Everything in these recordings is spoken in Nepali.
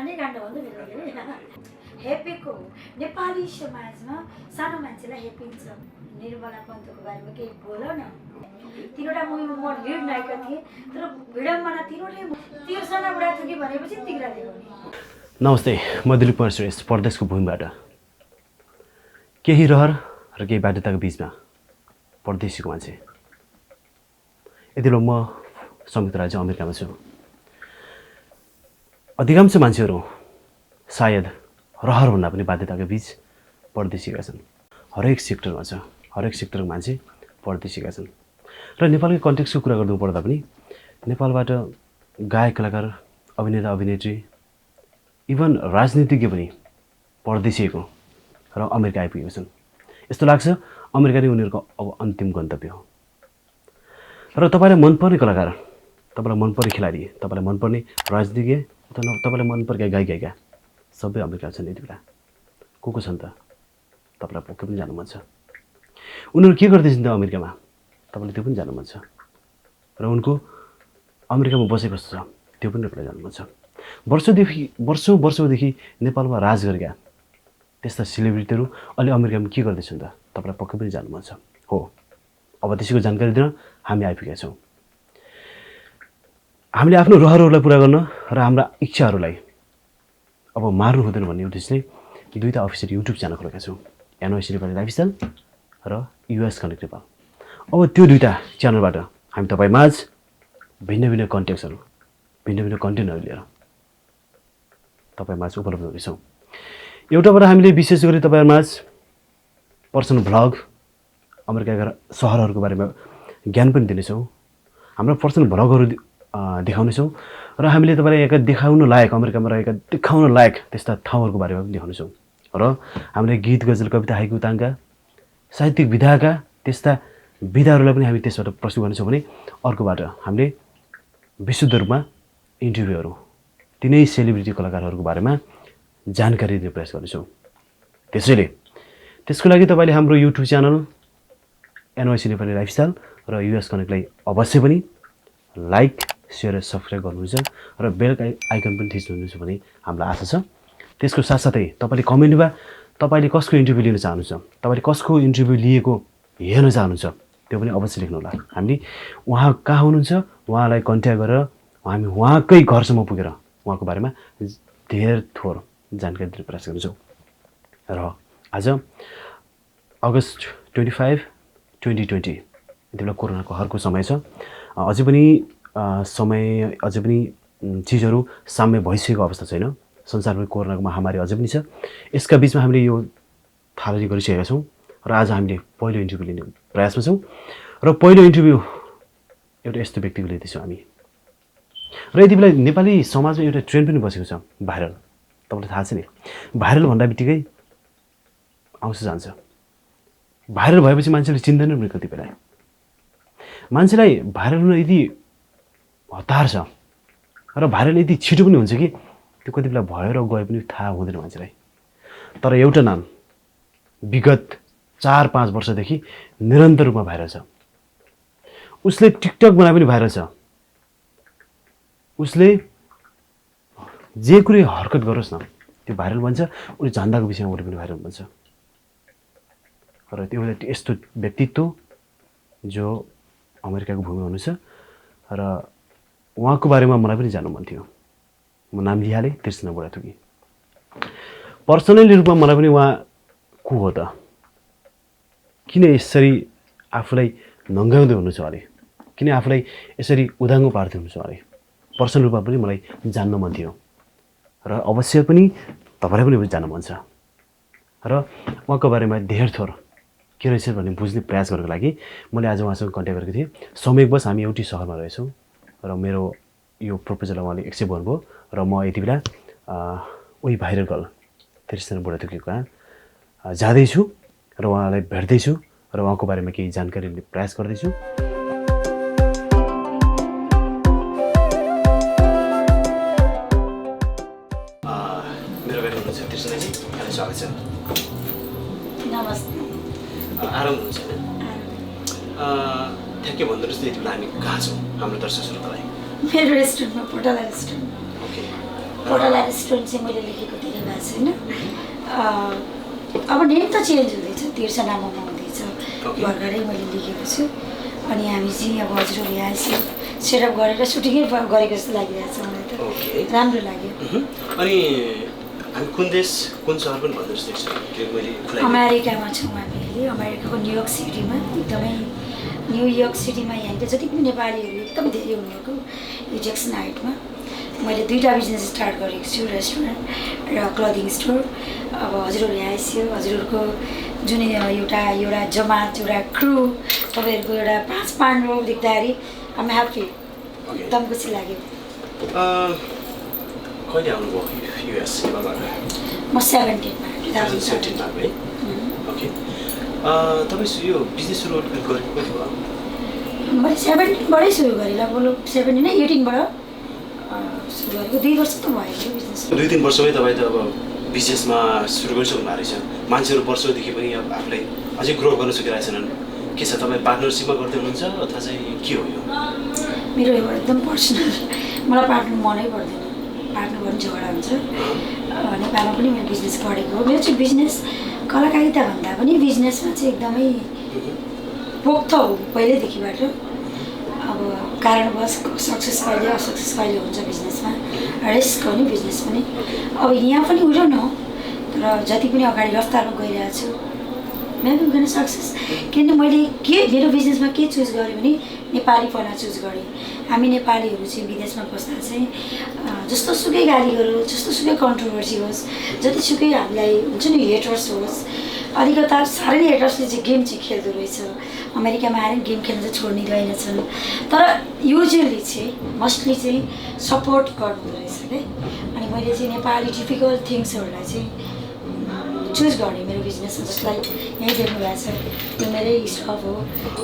काण्डै काण्ड हो नि त हेपेको नेपाली समाजमा सानो मान्छेलाई हेपिन्छ निर्मला पन्तको बारेमा केही बोल न तीनवटा मुभीमा म लिड नायिका थिएँ तर विडम्बना तीनवटै तिर्सना बुढा थुकी भनेपछि तिग्रा देखाउने नमस्ते म दिलीप कुमार श्रेष्ठ परदेशको भूमिबाट केही रहर र केही बाध्यताको बिचमा परदेशीको मान्छे यति बेला म संयुक्त राज्य अमेरिकामा छु अधिकांश मान्छेहरू सायद रहर भन्दा पनि बाध्यताको बिच परदेशीका छन् हरेक सेक्टरमा छ हरेक सेक्टरको मान्छे परदेशीका छन् र नेपालकै कन्टेक्स्टको कुरा गर्नु पर्दा पनि नेपालबाट गायक कलाकार अभिनेता अभिनेत्री इभन राजनीतिज्ञ पनि परदेशीको र अमेरिका आइपुगेका छन् यस्तो लाग्छ अमेरिका नै उनीहरूको अब अन्तिम गन्तव्य हो र तपाईँलाई मनपर्ने कलाकार तपाईँलाई मनपर्ने खेलाडी तपाईँलाई मनपर्ने राजनीतिज्ञ अथवा तपाईँलाई मनपर्ने गायक गायिका सबै अमेरिका छन् यति बेला को छन् त तपाईँलाई पक्कै पनि जानु मन छ उनीहरू के गर्दैछन् त अमेरिकामा तपाईँलाई त्यो पनि जानु मन छ र उनको अमेरिकामा बसे कस्तो छ त्यो पनि तपाईँलाई जानु मन छ वर्षौँदेखि नेपालमा राज गरेका त्यस्ता सेलिब्रिटीहरू अहिले अमेरिकामा के गर्दैछन् त तपाईँलाई पक्कै पनि जानु मन छ हो अब त्यसैको जानकारी दिन हामी आइपुगेका छौँ हामीले आफ्नो रहरहरूलाई पुरा गर्न र हाम्रा इच्छाहरूलाई अब मार्नु हुँदैन भन्ने उद्देश्यले दुईवटा अफिसियल युट्युब च्यानल खोलेका छौँ एनवाइसी नेपाली लाइफस्टाइल र युएस कनेक्ट नेपाल अब त्यो दुईवटा च्यानलबाट हामी तपाईँमाझ भिन्न भिन्न कन्टेक्स्टहरू भिन्न भिन्न कन्टेन्टहरू लिएर तपाईँमाझ उपलब्ध हुनेछौँ एउटाबाट हामीले विशेष गरी तपाईँहरूमाझ पर्सनल भ्लग अमेरिकाका सहरहरूको बारेमा ज्ञान पनि दिनेछौँ हाम्रो पर्सनल भ्लगहरू देखाउनेछौँ र हामीले तपाईँलाई यहाँका देखाउन लायक अमेरिकामा रहेका देखाउन लायक त्यस्ता ठाउँहरूको बारेमा पनि देखाउनेछौँ र हामीले गीत गजल कविता हाइकु ताङ्का साहित्यिक विधाका त्यस्ता विधाहरूलाई पनि हामी त्यसबाट प्रस्तुत गर्नेछौँ भने अर्कोबाट हामीले विशुद्ध रूपमा इन्टरभ्यूहरू तिनै सेलिब्रिटी कलाकारहरूको बारेमा जानकारी दिने प्रयास गर्नेछौँ त्यसैले त्यसको लागि तपाईँले हाम्रो युट्युब च्यानल एनवाइसी नेपाली लाइफस्टाइल र युएस कनेक्टलाई अवश्य पनि लाइक सेयर र सब्सक्राइब गर्नुहुन्छ र बेल आइकन पनि थिच्नुहुन्छ भने हामीलाई आशा छ त्यसको साथसाथै तपाईँले कमेन्टमा तपाईँले कसको इन्टरभ्यू लिन चाहनुहुन्छ तपाईँले कसको इन्टरभ्यू लिएको हेर्न चाहनुहुन्छ त्यो पनि अवश्य लेख्नुहोला हामीले उहाँ कहाँ हुनुहुन्छ उहाँलाई कन्ट्याक्ट गरेर हामी उहाँकै घरसम्म पुगेर उहाँको बारेमा धेर थोर जानकारी दिने प्रयास गर्छौँ र आज अगस्त 25, 2020 यति बेला कोरोनाको हरको समय छ अझै पनि चिजहरू साम्य भइसकेको अवस्था छैन संसारभरि कोरोनाको महामारी अझै पनि छ यसका बिचमा हामीले यो थालनी गरिसकेका छौँ र आज हामीले पहिलो इन्टरभ्यू लिने प्रयासमा छौँ र पहिलो इन्टरभ्यू एउटा यस्तो व्यक्तिको लिँदैछौँ हामी र यति बेला नेपाली समाजमा एउटा ट्रेन्ड पनि बसेको छ भाइरल तपाईँलाई थाहा छ नि भाइरल भन्दा बित्तिकै आउँछ जान्छ भाइरल भएपछि मान्छेले चिन्दैन पनि कति बेला मान्छेलाई भाइरल हुन यदि हतार छ र भाइरल यति छिटो पनि हुन्छ कि त्यो कति बेला भएर गए पनि थाहा हुँदैन मान्छेलाई तर एउटा नाम विगत 4-5 वर्षदेखि निरन्तर रूपमा भाइरल छ उसले टिकटक बनाए पनि भाइरल छ उसले जे कुनै हरकत गरोस् न त्यो भाइरल बन्छ उनी झन्डाको विषयमा उनी पनि भाइरल बन्छ र त्यो एउटा यस्तो व्यक्तित्व जो अमेरिकाको भूमिमा हुनुहुन्छ र उहाँको बारेमा मलाई पनि जान्नु मन थियो म नाम लिइहालेँ तिर्सना बुढाथोकी पर्सनली रूपमा मलाई पनि उहाँ को हो त किन यसरी आफूलाई नङ्गाउँदै हुनुहुन्छ अरे किन आफूलाई यसरी उदाङ्गो पार्दै हुनुहुन्छ अरे पर्सनल रूपमा पनि मलाई जान्न मन थियो र अवश्य पनि तपाईँलाई पनि जान्न मन छ र उहाँको बारेमा धेर थोर के रहेछ भन्ने बुझ्ने प्रयास गर्नको लागि मैले आज उहाँसँग कन्ट्याक्ट गरेको थिएँ समयवश हामी एउटै सहरमा रहेछौँ र मेरो यो प्रपोजललाई उहाँले एक्सेप्ट गर्नुभयो र म यति बेला उही भाइरल गर्ल तिर्सना बुढाथोकीको कहाँ जाँदैछु र उहाँलाई भेट्दैछु र उहाँको बारेमा केही जानकारी लिने प्रयास गर्दैछु मेरो भेट हुनुहुन्छ तिर्सनाजी यहाँलाई स्वागत छ नमस्ते आराम हुनुहुन्छ ठ्याक्कै भन्दो रहेछ यति बेला हामी कहाँ छौँ हाम्रो दर्शक श्रोतालाई मेरो रेस्टुरेन्टमा Potla restaurant okay hotel and restaurant चाहिँ मैले लेखेको थिएँ भएको छैन। अब नेम त चेन्ज हुँदैछ, तिर्सना मोमो हुँदैछ, भर्खरै मैले लेखेको छु। अनि हामी चाहिँ अब हजुरहरू यहाँ सेटअप गरेर सुटिङै गरेको जस्तो लागिरहेको छ मलाई त, राम्रो लाग्यो। अनि हामी कुन देश कुन सहर पनि भन्नु जस्तो छ कि मैले अमेरिकामा छौँ हामी अहिले, अमेरिकाको न्युयोर्क सिटीमा, एकदमै न्युयोर्क सिटीमा यहाँनिर जति पनि नेपालीहरू एकदम धेरै हुनुभएको यो ज्याक्सन हाइटमा मैले 2टा बिजनेस स्टार्ट गरेको छु, रेस्टुरेन्ट र क्लदिङ स्टोर। अब हजुरहरू यहाँ आइसक्यो, हजुरहरूको जुन एउटा जमात, एउटा क्रू, तपाईँहरूको एउटा 5 पाण्डव देख्दाखेरि आम ह्याप्पी, एकदम खुसी लाग्यो। कहिले आउनुभयो युएस नेपालबाट? म 17मा 2017मा है। ओके, तपाईँ यो बिजनेस सुरु गरेको कति भयो? मैले 17बाटै सुरु गरेँ, लगभग 17 नै 18बाट सुरु गरेको। 2 वर्ष त भयो बिजनेस। 2-3 वर्षमै तपाईँ त अब बिजनेसमा सुरु गरिसक्नु भएको रहेछ। मान्छेहरू वर्षौँदेखि पनि अब आफूलाई अझै ग्रो गर्न सकिरहेछन्। के छ, तपाईँ पार्टनरसिपमा गर्दै हुनुहुन्छ अथवा चाहिँ के हो यो? मेरो एकदम पर्सनल, मलाई पार्टनर मनै पर्दैन, पार्टनर पनि झगडा हुन्छ। नेपालमा पनि मैले बिजनेस गरेको हो। मेरो चाहिँ बिजनेस कलाकारिता भन्दा पनि बिजनेसमा चाहिँ एकदमै पोख्त हो पहिल्यैदेखिबाट। अब कारणवश सक्सेस कहिले असक्सेस कहिले हुन्छ बिजनेसमा, रिस्क हो नि बिजनेस पनि। अब यहाँ पनि उयो न, तर जति पनि अगाडि रफ्तारमा गइरहेको छु मेबी गर्न सक्सेस। किनभने मैले मेरो बिजनेसमा के चुज गरेँ भने नेपालीपना चुज गरेँ। हामी नेपालीहरू चाहिँ विदेशमा बस्दा चाहिँ जस्तो सुकै गाली गरोस्, जस्तो सुकै कन्ट्रोभर्सी होस्, जतिसुकै हामीलाई हुन्छ नि हेटर्स होस्, अलिकता साह्रै नै हेटर्सले चाहिँ गेम चाहिँ खेल्दो रहेछ। अमेरिकामा आएर गेम खेल्न चाहिँ छोड्ने रहेनछन्, तर युजली चाहिँ मोस्टली चाहिँ सपोर्ट गर्नुहुँदो रहेछ क्या। अनि मैले चाहिँ नेपाली टिपिकल थिङ्सहरूलाई चाहिँ चुज गरेँ मेरो बिजनेसमा। जसलाई यहीँ देख्नु भएको छ, यो मेरै स्टफ हो,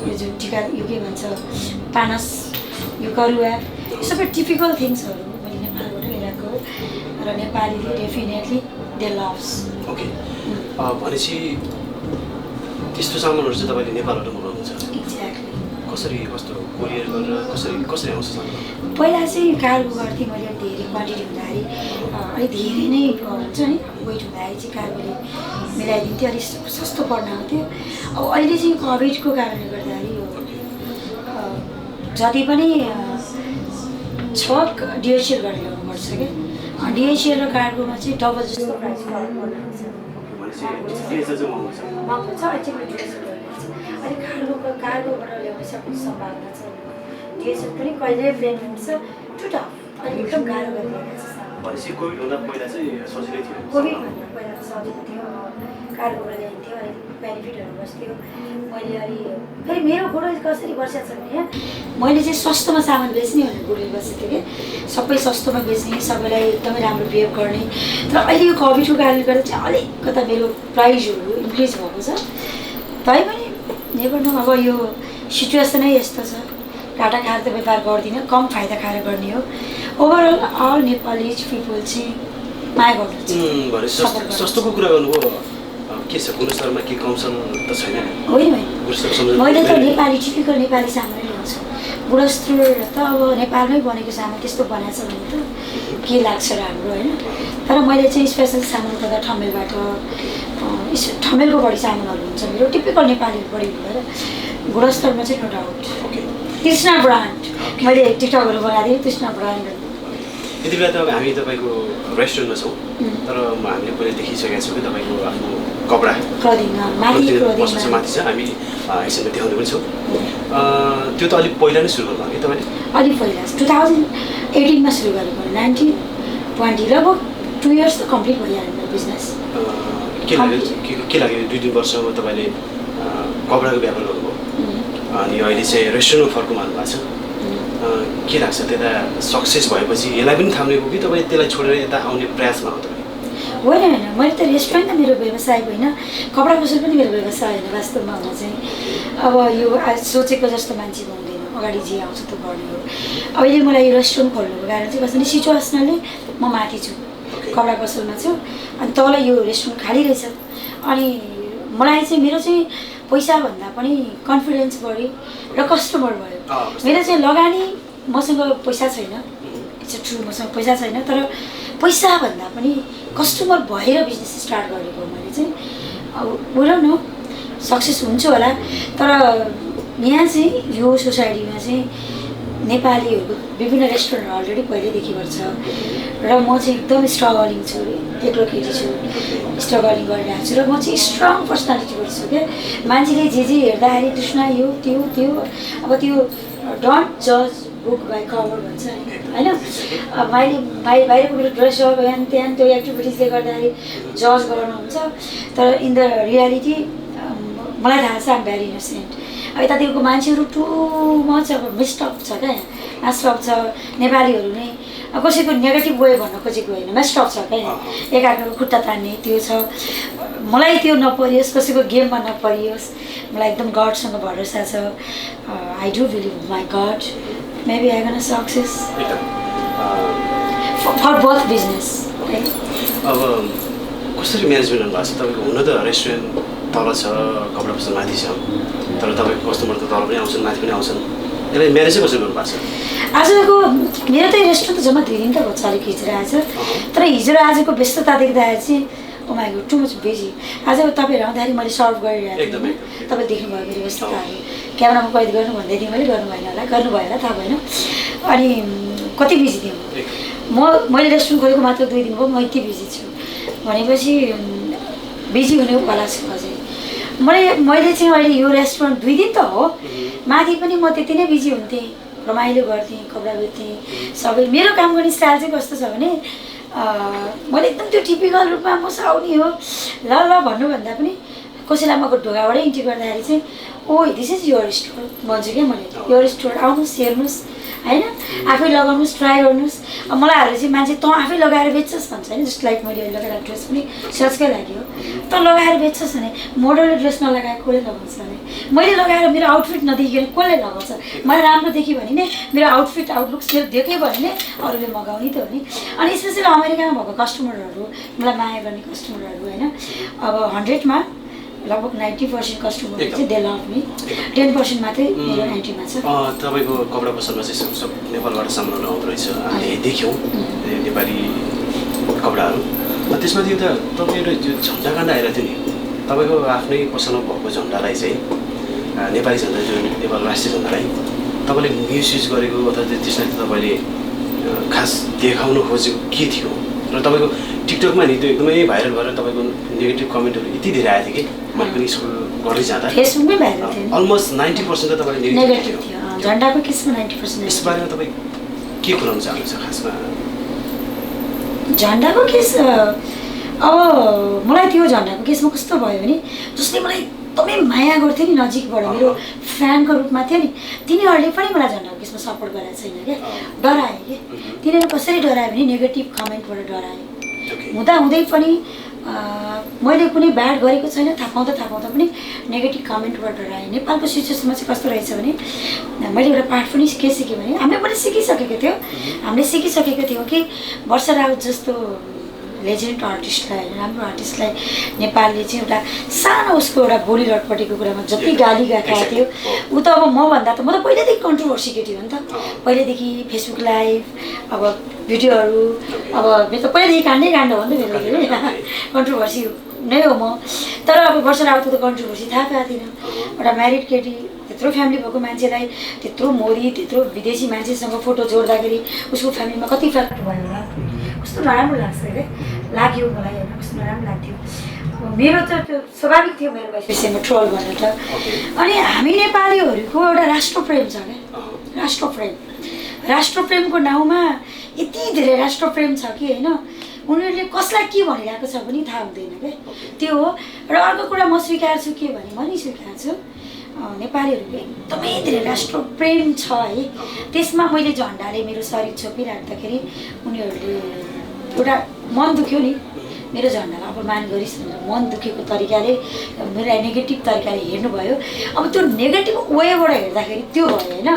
यो जुन टिका यो के भन्छ पानस, यो करुवा, यो सबै टिपिकल थिङ्सहरू मैले नेपालबाट ल्याएको हो र नेपालीले डेफिनेटली दे लभ्स। ओके, भनेपछि त्यस्तो सामानहरू चाहिँ तपाईँले नेपालबाट मगाउनुहुन्छ? एक्ज्याक्टली। कसरी कस्तो कोरियर गरेर कसरी आउँछ सामान? पहिला चाहिँ कार्गो गर्थेँ मैले, धेरै क्वान्टिटी हुँदाखेरि अलिक धेरै नै हुन्छ नि वेट हुँदाखेरि चाहिँ कार्गोले मिलाइदिन्थ्यो, अलिक सस्तो पर्न आउँथ्यो। अब अहिले चाहिँ कोभिडको कारणले गर्दाखेरि यो जति पनि छ डिएचएल गरेर ल्याउनुपर्छ क्या। डिएचएल र कार्गोमा चाहिँ डबल जस्तो प्राइस फरक पर्न आउँछ। महँगो छ अझै डिएचएल अलिक कार्गोबाट ल्याउन सक्ने सम्भावना छ। डिएचएल पनि कहिल्यै प्लेन हुन्छ, टु टफ, अलिक एकदम गाह्रो गरिरहेको छ। भनेपछि कोभिडभन्दा पहिला चाहिँ सजिलै थियो? कोभिडभन्दा पहिला त सजिलो थियो, कार्गोबाट ल्याइन्थ्यो, अलिक बेनिफिटहरू बस्थ्यो। मैले अलि फेरि मेरो गुडल कसरी बसेको छ भने मैले चाहिँ सस्तोमा सामान बेच्ने भनेर गुडल बसेको थिएँ कि, सबै सस्तोमा बेच्ने, सबैलाई एकदमै राम्रो बिहेभ गर्ने। तर अहिले यो कोभिडको कारणले गर्दा चाहिँ अलिकता मेरो प्राइजहरू इन्क्रिज भएको छ। तै पनि नेभर नो, अब यो सिचुएसनै यस्तो छ, घाटा खाएर त व्यापार गर्दिनँ, कम फाइदा खाएर गर्ने हो। ओभरअल अल नेपाली पिपल चाहिँ माया गर्नुहुन्छ। भने सस्तोको कुरा गर्नुभयो, के छ गुणस्तरमा के कमसन त छैन? होइन मैले त नेपाली टिपिकल नेपाली सामानै ल्याउँछु। गुणस्तर त अब नेपालमै बनेको सामान त्यस्तो बनाएको छ भने त के लाग्छ र हाम्रो होइन। तर मैले चाहिँ स्पेसल सामान गर्दा ठमेलबाट, ठमेलको बढी सामानहरू हुन्छ मेरो, टिपिकल नेपाली बढी हुँदैन। गुणस्तरमा चाहिँ नो डाउट। कृष्ण ब्रान्ड मैले टिकटकहरू बनाएको थिएँ, कृष्ण ब्रान्ड। यति बेला त अब हामी तपाईँको रेस्टुरेन्टमा छौँ, तर हामीले पहिला देखिसकेका छौँ कि तपाईँको आफ्नो कपडा माथि छ, हामी एकछिनमा देखाउने पनि छौँ। त्यो त अलिक पहिला नै सुरु गर्नुभयो कि तपाईँले? अलिक पहिला 2018मा सुरु गरेको, 19-20 लगभग 2 इयर्स त कम्प्लिट भइहाल्यो मेरो बिजनेस। के लाग्यो 2-3 वर्षमा तपाईँले कपडाको व्यापार गर्नुभयो, अनि अहिले चाहिँ रेस्टुरेन्टमा फर्कनु भएको छ, के लाग्छ त्यता सक्सेस भएपछि यसलाई पनि थाम्ने हो कि तपाईँ त्यसलाई छोडेर यता आउने प्रयासमा हो तपाईँ? होइन, मैले त रेस्टुरेन्ट त मेरो व्यवसाय होइन, कपडा पसल पनि मेरो व्यवसाय होइन वास्तवमा हुन चाहिँ। अब यो सोचेको जस्तो मान्छे हुँदैन, अगाडि जे आउँछ त्यो गर्ने हो। अहिले मलाई यो रेस्टुरेन्ट खोल्नुको कारण चाहिँ कसरी सिचुएसनली म माथि छु, कपडा पसलमा छु, अनि तल यो रेस्टुरेन्ट खाली रहेछ। अनि मलाई चाहिँ मेरो चाहिँ पैसाभन्दा पनि कन्फिडेन्स बढ्यो र कस्टमर भयो। मेरो चाहिँ लगानी, मसँग पैसा छैन, इट्स ट्रु, मसँग पैसा छैन, तर पैसाभन्दा पनि कस्टमर भएर बिजनेस स्टार्ट गरेको मैले चाहिँ अब बोल न सक्सेस हुन्छु होला। तर यहाँ चाहिँ यो सोसाइटीमा चाहिँ नेपालीहरूको विभिन्न रेस्टुरेन्ट अलरेडी पहिल्यैदेखि गर्छ र म चाहिँ एकदम स्ट्रगलिङ छु, एक्लो केटी छु, स्ट्रगलिङ गरिरहेको छु र म चाहिँ स्ट्रङ पर्सनालिटीबाट छु क्या। मान्छेले जे हेर्दाखेरि कृष्ण यो त्यो त्यो अब त्यो डोन्ट जज बुक बाई कभर भन्छ होइन। मैले बाहिरको मेरो ड्रेसअप ह्यान त्यान त्यो एक्टिभिटिजले गर्दाखेरि जज गर्नुहुन्छ, तर इन द रियालिटी मलाई थाहा छ आम भेरी इनोसेन्ट। अब यतातिरको मान्छेहरू टु मच अब मिस्टअप छ क्या, यहाँ मेस्टअप छ। नेपालीहरू नै अब कसैको नेगेटिभ वे भन्न खोजेको होइन, मेस्टअप छ क्या यहाँ, एकाअर्काको खुट्टा तान्ने त्यो छ। मलाई त्यो नपरियोस्, कसैको गेममा नपरियोस्। मलाई एकदम गडसँग भरोसा छ। I do believe my God maybe I gonna success for both business. अब कसरी म्यानेजमेन्ट गर्नुभएको छ तपाईँको? हुन त रेस्टुरेन्ट तल छ, कपडा पसल माथि छ, तर तपाईँको कस्टमर त तल पनि आउँछन् माथि पनि आउँछन्, यसलाई म्यानेज चाहिँ कसरी गर्नुभएको छ? आजको मेरो त रेस्टुरेन्ट त जम्मा 2 दिन त हो चलेको खिचिरहेको छ, तर हिजो र आजको व्यस्तता देख्दाखेरि चाहिँ oh my god too much busy. आज तपाईँहरू आउँदाखेरि मैले सर्भ गरिरहेको थिएँ, तपाईँ देख्नुभयो मेरो व्यस्तताहरू। क्यामेरामा कैद गर्नु भन्दै थिएँ मैले, गर्नु भएन होला, गर्नुभयो होला थाहा भएन। अनि कति बिजी थिएँ मैले रेस्टुरेन्ट खोलेको मात्र 2 दिन भयो, म यति बिजी छु भनेपछि बिजी हुने कला छु अझै। मैले चाहिँ अहिले यो रेस्टुरेन्ट 2 दिन त हो, माथि पनि म त्यति नै बिजी हुन्थेँ, रमाइलो गर्थेँ, कपडा बेच्थेँ सबै। मेरो काम गर्ने स्टाइल चाहिँ कस्तो छ भने मैले एकदम त्यो टिपिकल रूपमा म साउनी हो ल ल भन्नुभन्दा पनि कसैलाई म ढोकाबाटै इन्ट्री गर्दाखेरि चाहिँ ओ दिस इज योर स्टोर भन्छु क्या मैले। योर स्टोर आउनुहोस्, हेर्नुहोस् होइन, आफै लगाउनुहोस्, ट्राई गर्नुहोस्। अब मलाई चाहिँ मान्छे तँ आफै लगाएर बेच्छस् भन्छ होइन, जस्ट लाइक मैले अहिले लगाएर ड्रेस पनि सेल्सकै लागि हो। तँ लगाएर बेच्छस् भने मोडलले ड्रेस नलगाएको कसले लगाउँछ भने, मैले लगाएर मेरो आउटफिट नदेखिकन कसले लगाउँछ? मलाई राम्रो देख्यो भने नै मेरो आउटफिट आउटलुक्स मेरो देख्यो भने नै अरूले मगाउने त हो नि। अनि स्पेसली अमेरिकामा भएको कस्टमरहरू, मलाई माया गर्ने कस्टमरहरू होइन, अब 100मा लगभग 90% कस्टमरहरू चाहिँ दे लभ मी, 10% मात्रै मेरो एन्ट्रीमा छ। तपाईँको कपडा पसलमा चाहिँ सब नेपालबाट सामानहरू आउँदो रहेछ, हामीले देख्यौँ नेपाली कपडाहरू। त्यसमाथि एउटा तपाईँको त्यो झन्डा काण्ड आइरहेको थियो नि, तपाईँको आफ्नै पसलमा भएको झन्डालाई चाहिँ नेपाली झन्डा, जो नेपाल राष्ट्रिय झन्डालाई तपाईँले मिसयुज गरेको अथवा त्यसलाई तपाईँले खास देखाउनु खोजेको के थियो? र तपाईँको टिकटकमा नि त्यो एकदमै भाइरल भएर तपाईँको नेगेटिभ कमेन्टहरू यति धेरै आएको थियो कि मैले पनि स्कुल गर्दै जाँदा फेसबुकमै भाइरल थियो, अलमोस्ट 90% त तपाईँले नेगेटिभ थियो। झन्डाको केसमा 90%। यस बारेमा तपाईँ के खुलाउन चाहनुहुन्छ खासमा? झन्डाको केस अब मलाई त्यो झन्डाको केसमा कस्तो भयो भने जसले मलाई एकदमै माया गर्थ्यो नि, नजिकबाट मेरो फ्यानको रूपमा थियो नि, तिनीहरूले पनि मलाई झन्डाको केसमा सपोर्ट गरेको छैन क्या, डराए कि। तिनीहरू कसरी डरायो भने नेगेटिभ कमेन्टबाट डरायो। हुँदाहुँदै पनि मैले कुनै ब्याड गरेको छैन, थाहा पाउँदा पनि नेगेटिभ कमेन्टबाट डराएँ। नेपालको सिचुएसनमा चाहिँ कस्तो रहेछ भने मैले एउटा पाठ पनि के सिकेँ भने हामीले पनि सिकिसकेको थियौँ कि वर्ष राउत जस्तो लेजेन्ड आर्टिस्टलाई, राम्रो आर्टिस्टलाई नेपालले चाहिँ एउटा सानो उसको एउटा बोली लटपटेको कुरामा जति गाली गएको थियो, ऊ त अब मभन्दा त म त पहिल्यैदेखि कन्ट्रोभर्सी केटी हो नि त। पहिल्यैदेखि फेसबुक लाइभ अब भिडियोहरू अब मेरो त पहिल्यैदेखि काण्ड हो नि त मेरो कन्ट्रोभर्सी नै हो म। तर अब वर्ष राउतको त कन्ट्रोभर्सी थाहा पाएको थिएन। एउटा म्यारिड केटी, त्यत्रो फ्यामिली भएको मान्छेलाई त्यत्रो मोदी, त्यत्रो विदेशी मान्छेसँग फोटो जोड्दाखेरि उसको फ्यामिलीमा कति इफेक्ट भयो होला, कस्तो नराम्रो लाग्छ क्या, लाग्यो मलाई होइन, कस्तो नराम्रो लाग्थ्यो। मेरो त त्यो स्वाभाविक थियो मेरो विषयमा ट्रोल गर्न त। अनि हामी नेपालीहरूको एउटा राष्ट्रप्रेम छ क्या, राष्ट्रप्रेमको नाउँमा यति धेरै राष्ट्रप्रेम छ कि होइन, उनीहरूले कसलाई के भनिरहेको छ पनि थाहा हुँदैन क्या, त्यो हो। र अर्को कुरा म स्वीकार्छु के भने, म नि स्वीकार्छु नेपालीहरूको एकदमै धेरै राष्ट्रप्रेम छ है। त्यसमा मैले झन्डाले मेरो शरीर छोपिराख्दाखेरि उनीहरूले एउटा मन दुख्यो नि, मेरो झन्डालाई अपमान गरिस् भनेर मन दुखेको तरिकाले मेरो नेगेटिभ तरिकाले हेर्नुभयो। अब त्यो नेगेटिभ वेबाट हेर्दाखेरि त्यो भयो होइन,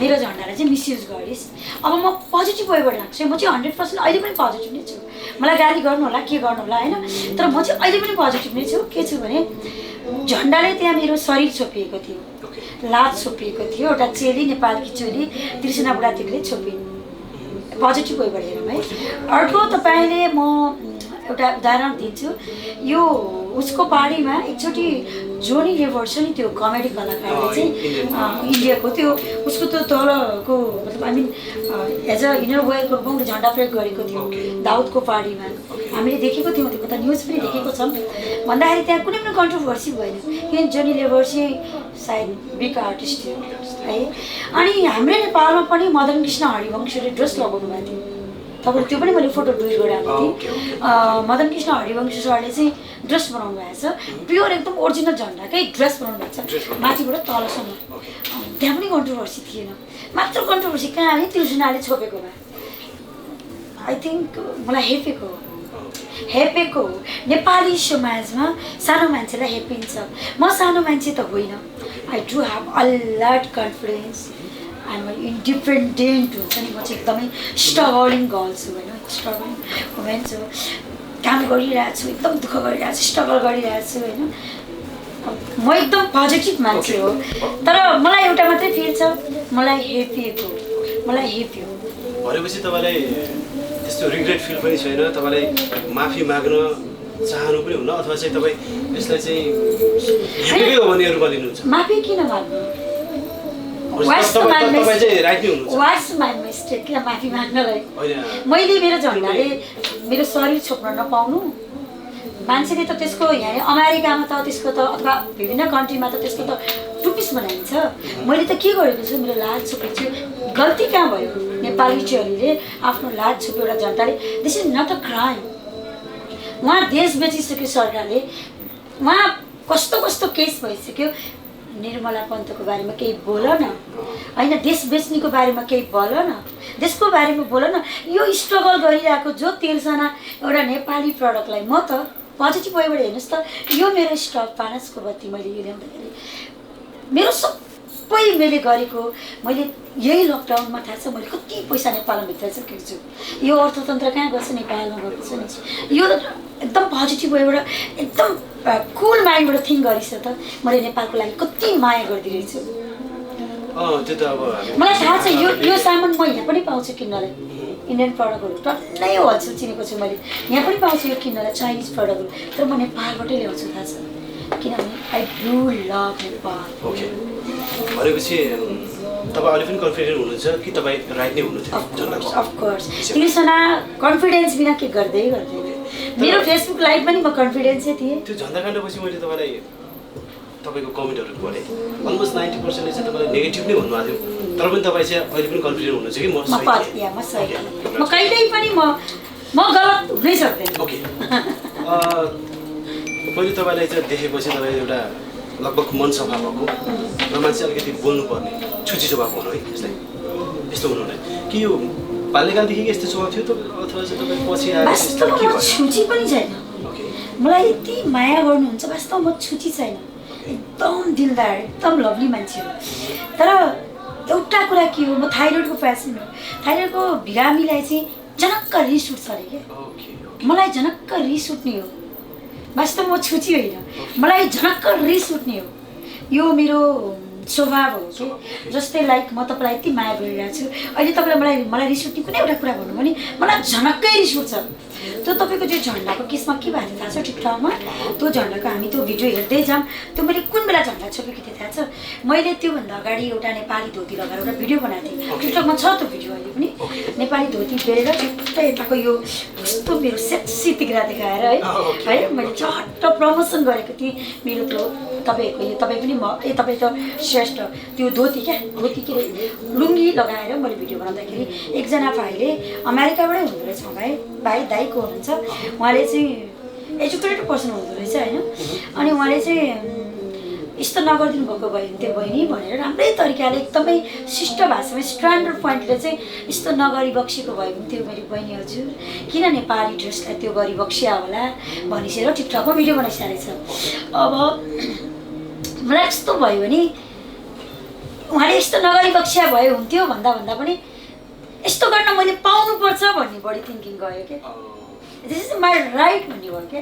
मेरो झन्डालाई चाहिँ मिसयुज गरिस्। अब म पोजिटिभ वेबाट लाग्छु, म चाहिँ 100% अहिले पनि पोजिटिभ नै छु। मलाई गाली गर्नु होला के गर्नु होला होइन, तर म चाहिँ अहिले पनि पोजिटिभ नै छु। के छु भने झन्डाले त्यहाँ मेरो शरीर छोपिएको थियो, लाज छोपिएको थियो, एउटा चेली, नेपालकी चोली त्रिसना बुढातीले छोपिन् पोजिटिभ वेबाट हेरौँ है। अर्को तपाईँले म एउटा उदाहरण दिन्छु। यो उसको पार्टीमा एकचोटि जोनी लेभर छ नि, त्यो कमेडी कलाकारले चाहिँ इन्डियाको त्यो उसको त्यो तलको मतलब I mean as a inner वेयरको रूपमा उसले झन्डा प्रयोग गरेको थियो दाउदको पार्टीमा। हामीले देखेको थियौँ, त्यो त न्युज पनि देखेको छौँ। भन्दाखेरि त्यहाँ कुनै पनि कन्ट्रोभर्सी भएन, किनभने जोनी लेभर चाहिँ सायद बिग आर्टिस्ट थियो है। अनि हाम्रै नेपालमा पनि मदन कृष्ण हरिवंशले ड्रेस लगाउनु भएको थियो। तपाईँले त्यो पनि मैले फोटो ट्विट गराएको थिएँ। मदन कृष्ण हरिवंश सरले चाहिँ ड्रेस बनाउनु भएको छ, प्योर एकदम ओरिजिनल झन्डाकै ड्रेस बनाउनु भएको छ माथिबाट तलसम्म। त्यहाँ पनि कन्ट्रोभर्सी थिएन, मात्र कन्ट्रोभर्सी कहाँ आयो तिर्सनाले छोपेको भए। आई थिङ्क मलाई हेपेको नेपाली समाजमा सानो मान्छेलाई हेपिन्छ। म सानो मान्छे त होइन, I do have a lot confidence, I'm independent हुन्छ नि। म चाहिँ एकदमै स्ट्रगलिङ गर्ल छु होइन, स्ट्रगलिङ वुमेन छु। काम गरिरहेको छु, एकदम दुःख गरिरहेको छु, स्ट्रगल गरिरहेको छु होइन। म एकदम पोजिटिभ मान्छे हो, तर मलाई एउटा मात्रै फिल छ, मलाई हेपी हो। भनेपछि तपाईँलाई त्यस्तो रिग्रेट फिल पनि छैन, तपाईँलाई माफी माग्न चाहनु पनि हुन्न, अथवा चाहिँ तपाईँ यसलाई चाहिँ हेपेकै हो भने रूपमा लिनुहुन्छ? माफी किन माग्नु? वाट्स माई मिस्टेक किन माफी माग्नलाई? मैले मेरो झन्डाले मेरो शरीर छोप्न नपाउनु? मान्छेले त त्यसको यहाँ अमेरिकामा त त्यसको त अथवा विभिन्न कन्ट्रीमा त त्यसको त टुपिस बनाइन्छ। मैले त के गरेको छु, मेरो लाज छोपेको छु। गल्ती कहाँ भयो? नेपाली चेलीले आफ्नो लाज छोप्यो एउटा जनताले। This is not a crime. उहाँ देश बेचिसक्यो सरकारले, उहाँ कस्तो कस्तो केस भइसक्यो। निर्मला पन्तको बारेमा केही बोल न होइन, देश बेच्नेको बारेमा केही बोल न, देशको बारेमा बोल न। यो स्ट्रगल गरिरहेको जो तिर्सना एउटा नेपाली प्रडक्टलाई म त पोजिटिभ वेबाट हेर्नुहोस् त। यो मेरो स्टक पानसको बत्ती मैले यो ल्याउँदाखेरि मेरो सबै मैले गरेको, मैले यही लकडाउनमा थाहा छ मैले कति पैसा नेपालमा भित्राइसकेको छु। यो अर्थतन्त्र कहाँ गर्छ? नेपालमा गएको छ नि। यो एकदम पोजिटिभ वेबाट एकदम कुल माइन्डबाट थिङ्क गरिस् त मैले नेपालको लागि कति माया गरिदिरहेछु। त्यो त अब मलाई थाहा छ यो सामान म यहाँ पनि पाउँछु किन्नलाई। इन्डियन प्रडक्टहरू टन्नै होलसेल चिनेको छु मैले, यहाँ पनि पाउँछु यो किन्नलाई चाइनिज प्रडक्टहरू, तर म नेपालबाटै ल्याउँछु थाहा छ, किनभने आई डु लभ नेपाल। भनेपछि तपाईँ अहिले पनि कन्फिडेन्ट हुनुहुन्छ कि तपाईँ राइट नै हुनुहुन्थ्यो? अफकोर्स तिर्सना कन्फिडेन्स बिना के गर्दै मेरो फेसबुक लाइभ पनि म कन्फिडेन्सै थिएँ। त्यो झन्डा काण्डपछि मैले तपाईँलाई तपाईँको कमेन्टहरू पढेँ, अलमोस्ट 90% चाहिँ तपाईँलाई नेगेटिभ नै भन्नुभएको थियो, तर पनि तपाईँ चाहिँ अहिले पनि कन्फिडेन्ट हुनुहुन्छ कि म कहिल्यै पनि म गलत हुनै सक्दैन। ओके, मैले तपाईँलाई चाहिँ देखेपछि तपाईँ एउटा लगभग मन सफा भएको र मान्छे अलिकति बोल्नुपर्ने छुची स्वभाव हुनु है, यसलाई यस्तो हुनुहुन्न कि यो बाल्यकालदेखि यस्तो स्वभाव थियो अथवा चाहिँ तपाईँ पछि आएर छुची पनि छैन। मलाई यति माया गर्नुहुन्छ, वास्तवमा म छुची छैन, एकदम दिलदार एकदम लभली मान्छे हो। तर एउटा कुरा के हो, म थाइरोइडको पेसेन्ट हो। थाइरोइडको बिरामीलाई चाहिँ जनक्क रिस उठ्छ अरे क्या, मलाई जनक्क रिस उठ्ने हो। वास्तवमा म छुची होइन, मलाई झनक्क रिस उठ्ने हो। यो मेरो स्वभाव हो कि जस्तै लाइक म तपाईँलाई यति माया गरिरहेको छु, अहिले तपाईँलाई मलाई रिस उठ्ने कुनै एउटा कुरा भन्नु भने मलाई झनक्कै रिस उठ्छ। त्यो तपाईँको त्यो झन्डाको केसमा के भएको थियो थाहा छ? टिकटकमा त्यो झन्डाको हामी त्यो भिडियो हेर्दै जाऊँ, त्यो मैले कुन बेला झन्डा छोपेको थिएँ थाहा छ? मैले त्योभन्दा अगाडि एउटा नेपाली धोती लगाएर एउटा भिडियो बनाएको थिएँ, टिकटकमा छ त्यो भिडियो अहिले पनि। नेपाली धोती बेरेर छुट्टै यताको यो कस्तो मेरो सेक्सी तिग्रा देखाएर है मैले झट्ट प्रमोसन गरेको थिएँ मेरो त्यो तपाईँहरूको यो तपाईँ पनि तपाईँ त श्रेष्ठ त्यो धोती के अरे लुङ्गी लगाएर मैले भिडियो बनाउँदाखेरि एकजना भाइले अमेरिकाबाटै हुँदो रहेछ, भाइ दाइको हुनुहुन्छ, उहाँले चाहिँ एजुकेटेड पर्सन हुँदो रहेछ होइन। अनि उहाँले चाहिँ यस्तो नगरिदिनु भएको भयो त्यो बहिनी भनेर राम्रै तरिकाले एकदमै शिष्ट भाषामा स्ट्यान्डर्ड पोइन्टले चाहिँ यस्तो नगरी बक्सेको भयो भने त्यो मेरो बहिनी हजुर किन नेपाली ड्रेसलाई त्यो गरी बक्सिया होला भनिसेर टिकटकमा भिडियो बनाइसकेको छ। अब मलाई यस्तो भयो भने उहाँले यस्तो नगरी बक्सिया भयो हुन्थ्यो भन्दा पनि यस्तो गर्न मैले पाउनुपर्छ भन्ने बढी थिङ्किङ गयो क्या। दिस इज माई राइट भन्ने भयो क्या।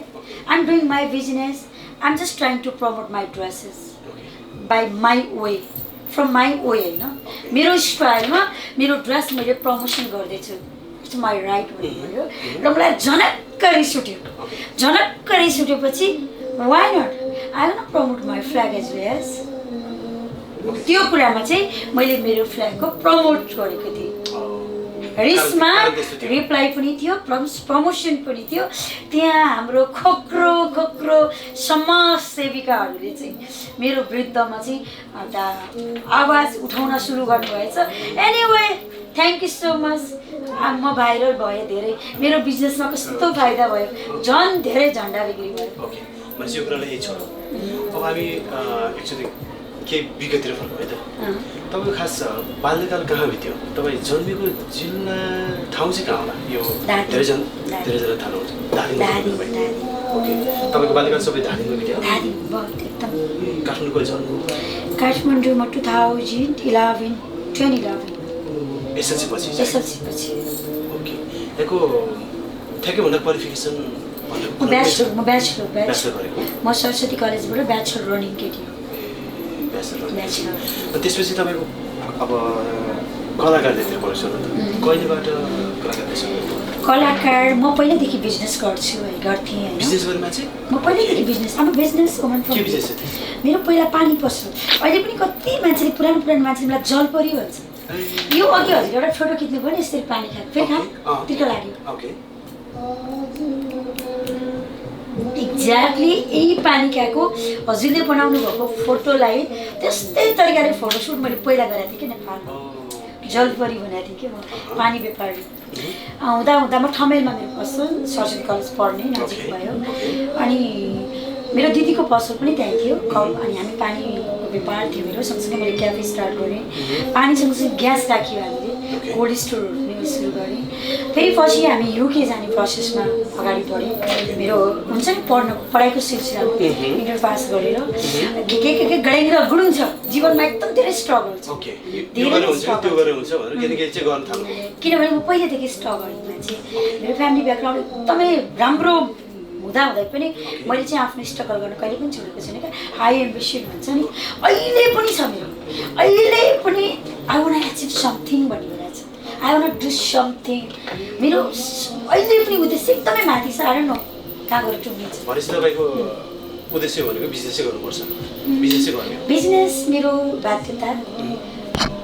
I am doing my business, I am just trying to promote my dresses by my way, from my way होइन, मेरो स्टाइलमा मेरो ड्रेस मैले प्रमोसन गर्दैछु। लेफ्ट माई राइट भन्नुभयो र मलाई झनक्क रिस उठ्यो झनक्क रिस उठेपछि why not I want promote my flag as well as त्यो कुरामा चाहिँ मैले मेरो फ्ल्यागको प्रमोट गरेको थिएँ रिसमा रिप्लाई पनि थियो प्रमोसन पनि थियो त्यहाँ हाम्रो खोक्रो खोक्रो समाजसेविकाहरूले चाहिँ मेरो विरुद्धमा चाहिँ एउटा आवाज उठाउन सुरु गर्नुभएछ anyway thank you so much म भाइरल भएँ धेरै मेरो बिजनेसमा कस्तो फाइदा भयो झन् धेरै झन्डा बिक्री भयो ओके भनेपछि यो कुरालाई यही छोडौँ अब हामी एक्चुअली केही विगततिर फर्कौँ है त तपाईँको खास बाल्यकाल कहाँ बित्यो तपाईँ जन्मेको जिल्ला ठाउँ चाहिँ कहाँ होला यो धेरैजना थाहा हुन्छ ओके तपाईँको बाल्यकाल सबै धादिङमा बित्यो काठमाडौँ कहिले जन्म काठमाडौँमा 2011 एसएलसी पछि ओके यहाँको ठ्याक्कैभन्दा क्वालिफिकेसन म ब्याचलर गरेको म सरस्वती कलेजबाट ब्याचलर रनिङ केटी हो त्यसपछि तपाईँको अब कलाकारतिर पढ्छु कहिलेबाट कलाकार म पहिल्यैदेखि बिजनेस गर्छु है गर्थेँ होइन बिजनेस गर्ने मान्छे म पहिल्यैदेखि बिजनेस अब बिजनेस वुमन मेरो पहिला पानी पस्छु अहिले पनि कति मान्छेले पुरानो मान्छेले मलाई जलपरी भन्छ यो अघि हजुर एउटा फोटो खिच्नु भयो नि यसरी पानी खाएको फेरि तिर्को लाग्यो एक्ज्याक्टली यही पानी खाएको हजुरले बनाउनु भएको फोटोलाई त्यस्तै तरिकाले फोटोसुट मैले पहिला गरेको थिएँ कि नेपालमा जलपरी भनेको थिएँ कि म पानी व्यापारी हुँदा म ठमेलमा मेरो पसल सरस्वती कलेज पढ्ने नजिक भयो अनि मेरो दिदीको पसल पनि त्यहीँ थियो अनि हामी पानीको व्यापार थियो मेरो सँगसँगै मैले क्याफे स्टार्ट गरेँ पानी सँगसँगै ग्यास राख्यो हामीले कोल्ड स्टोरहरू पनि सुरु गरेँ फेरि पछि हामी युके जाने प्रोसेसमा अगाडि बढ्यौँ मेरो हुन्छ नि पढाइको सिलसिलामा इन्टर पास गरेर के गडेर गुडुङ छ जीवनमा एकदम धेरै स्ट्रगल छ किनभने म पहिलेदेखि स्ट्रगल मान्छे मेरो फ्यामिली ब्याकग्राउन्ड एकदमै राम्रो हुँदाहुँदै पनि मैले चाहिँ आफ्नो स्ट्रगल गर्न कहिले पनि छोडेको छैन क्या हाई एम्बिसन भन्छ नि अहिले पनि छ मेरो अहिले पनि आई वान्ट एचिभ समथिङ भन्ने कुरा छ आई वान्ट डु समथिङ मेरो अहिले पनि उद्देश्य एकदमै माथि छ आएर न कहाँ गएर टुङ्गिन्छ तपाईँको उद्देश्य भनेको बिजनेसै गर्नुपर्छ बिजनेस मेरो बाध्यता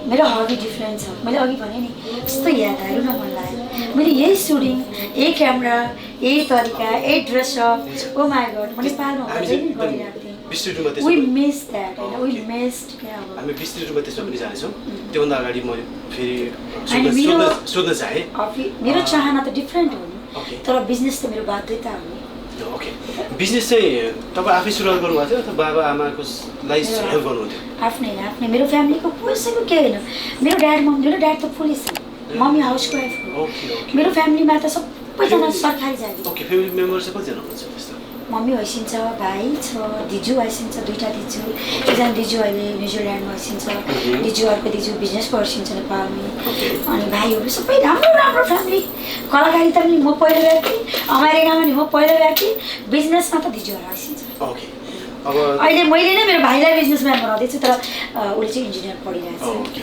मेरो हबी डिफ्रेन्ट छ मैले अघि भने नि यस्तो यादहरू न मन लाग्यो मैले यही सुटिङ यही क्यामेरा यही तरिका यही ड्रेसअप ओ माई गड मैले पाल्नु गरिरहेको थिएँ वी मिस द्याट होइन वी मिस्ड क्या अब हामी विस्तृत रूपमा त्यसमा पनि जानेछौँ त्योभन्दा अगाडि म फेरि सोध्न चाहेँ मेरो चाहना त डिफ्रेन्ट हो नि तर बिजनेस त मेरो बाध्यता हो नि ओके बिजनेस चाहिँ तपाईँ आफै सुरुवात गर्नुभएको थियो अथवा बाबा आमाको लागि हेल्प गर्नुहुन्थ्यो आफ्नै मेरो फ्यामिलीको पैसाको केही होइन मेरो ड्याड त पुलिस छ मम्मी हाउस वाइफ हो मेरो फ्यामिलीमा त सबैजना सरकारी जागिर ओके फ्यामिली मेम्बर चाहिँ कतिजना हुनुहुन्छ त्यस्तो मम्मी हैसिन्छ भाइ छ दिजु हैसिन्छ दुईवटा दिजु एकजना दिजु अहिले न्युजिल्यान्डमा हैसिन्छ दिजु अर्को दिजु बिजनेसको हैसिन्छ नेपालमा अनि भाइहरू सबै राम्रो फ्यामिली कलाकारिता पनि म पहिलो व्यक्ति अमेरिकामा नि म पहिलो व्यक्ति बिजनेसमा त दिजुहरू हैसिन्छ ओके अहिले मैले नै मेरो भाइलाई बिजनेसम्यान बनाउँदैछु तर उसले चाहिँ इन्जिनियर पढिरहेको छ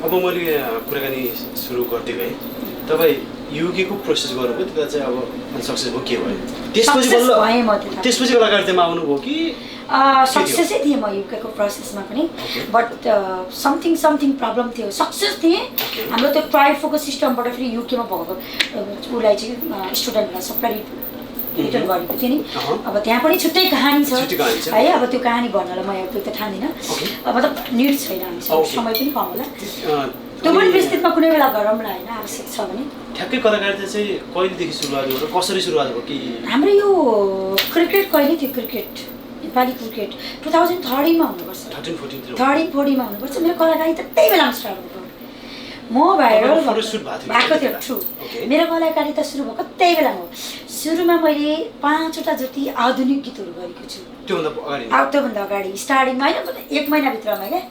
अब मैले कुराकानी सुरु गर्दै गएँ तपाईँ युकेको प्रोसेस गर्नुभयो त्यता चाहिँ अब सक्सेस भयो के भयो त्यसपछि कलाकारितामा आउनुभयो कि सक्सेसै थिएँ म युकेको प्रोसेसमा पनि बट समथिङ प्रब्लम थियो सक्सेस थिएँ हाम्रो त्यो ट्राइफोको सिस्टमबाट फेरि युकेमा भएको उसलाई चाहिँ स्टुडेन्टलाई सबै रिटर्न गरेको थिएँ नि अब त्यहाँ पनि छुट्टै कहानी छ है अब त्यो कहानी भन्नलाई म यो त ठान्दिनँ मतलब निड छैन हामीसँग समय पनि कम होला त्यो पनि विस्तृतमा कुनै बेला गरौँला होइन आवश्यक छ भने ठ्याक्कै कलाकारिता चाहिँ कहिलेदेखि सुरुवात भयो कसरी सुरुवात भयो कि हाम्रो यो क्रिकेट कहिले थियो क्रिकेट नेपाली क्रिकेट 2013 मा हुनुपर्छ 13-14 मा हुनुपर्छ मेरो कलाकारिता त्यही बेलामा स्टार्ट भएको म भाइरल भएको थियो ट्रु मेरो कलाकारिता सुरु भएको त्यही बेलामा हो सुरुमा मैले 5 वटा जति आधुनिक गीतहरू गरेको छु त्योभन्दा अगाडि स्टार्टिङमा होइन 1 महिनाभित्रमा क्या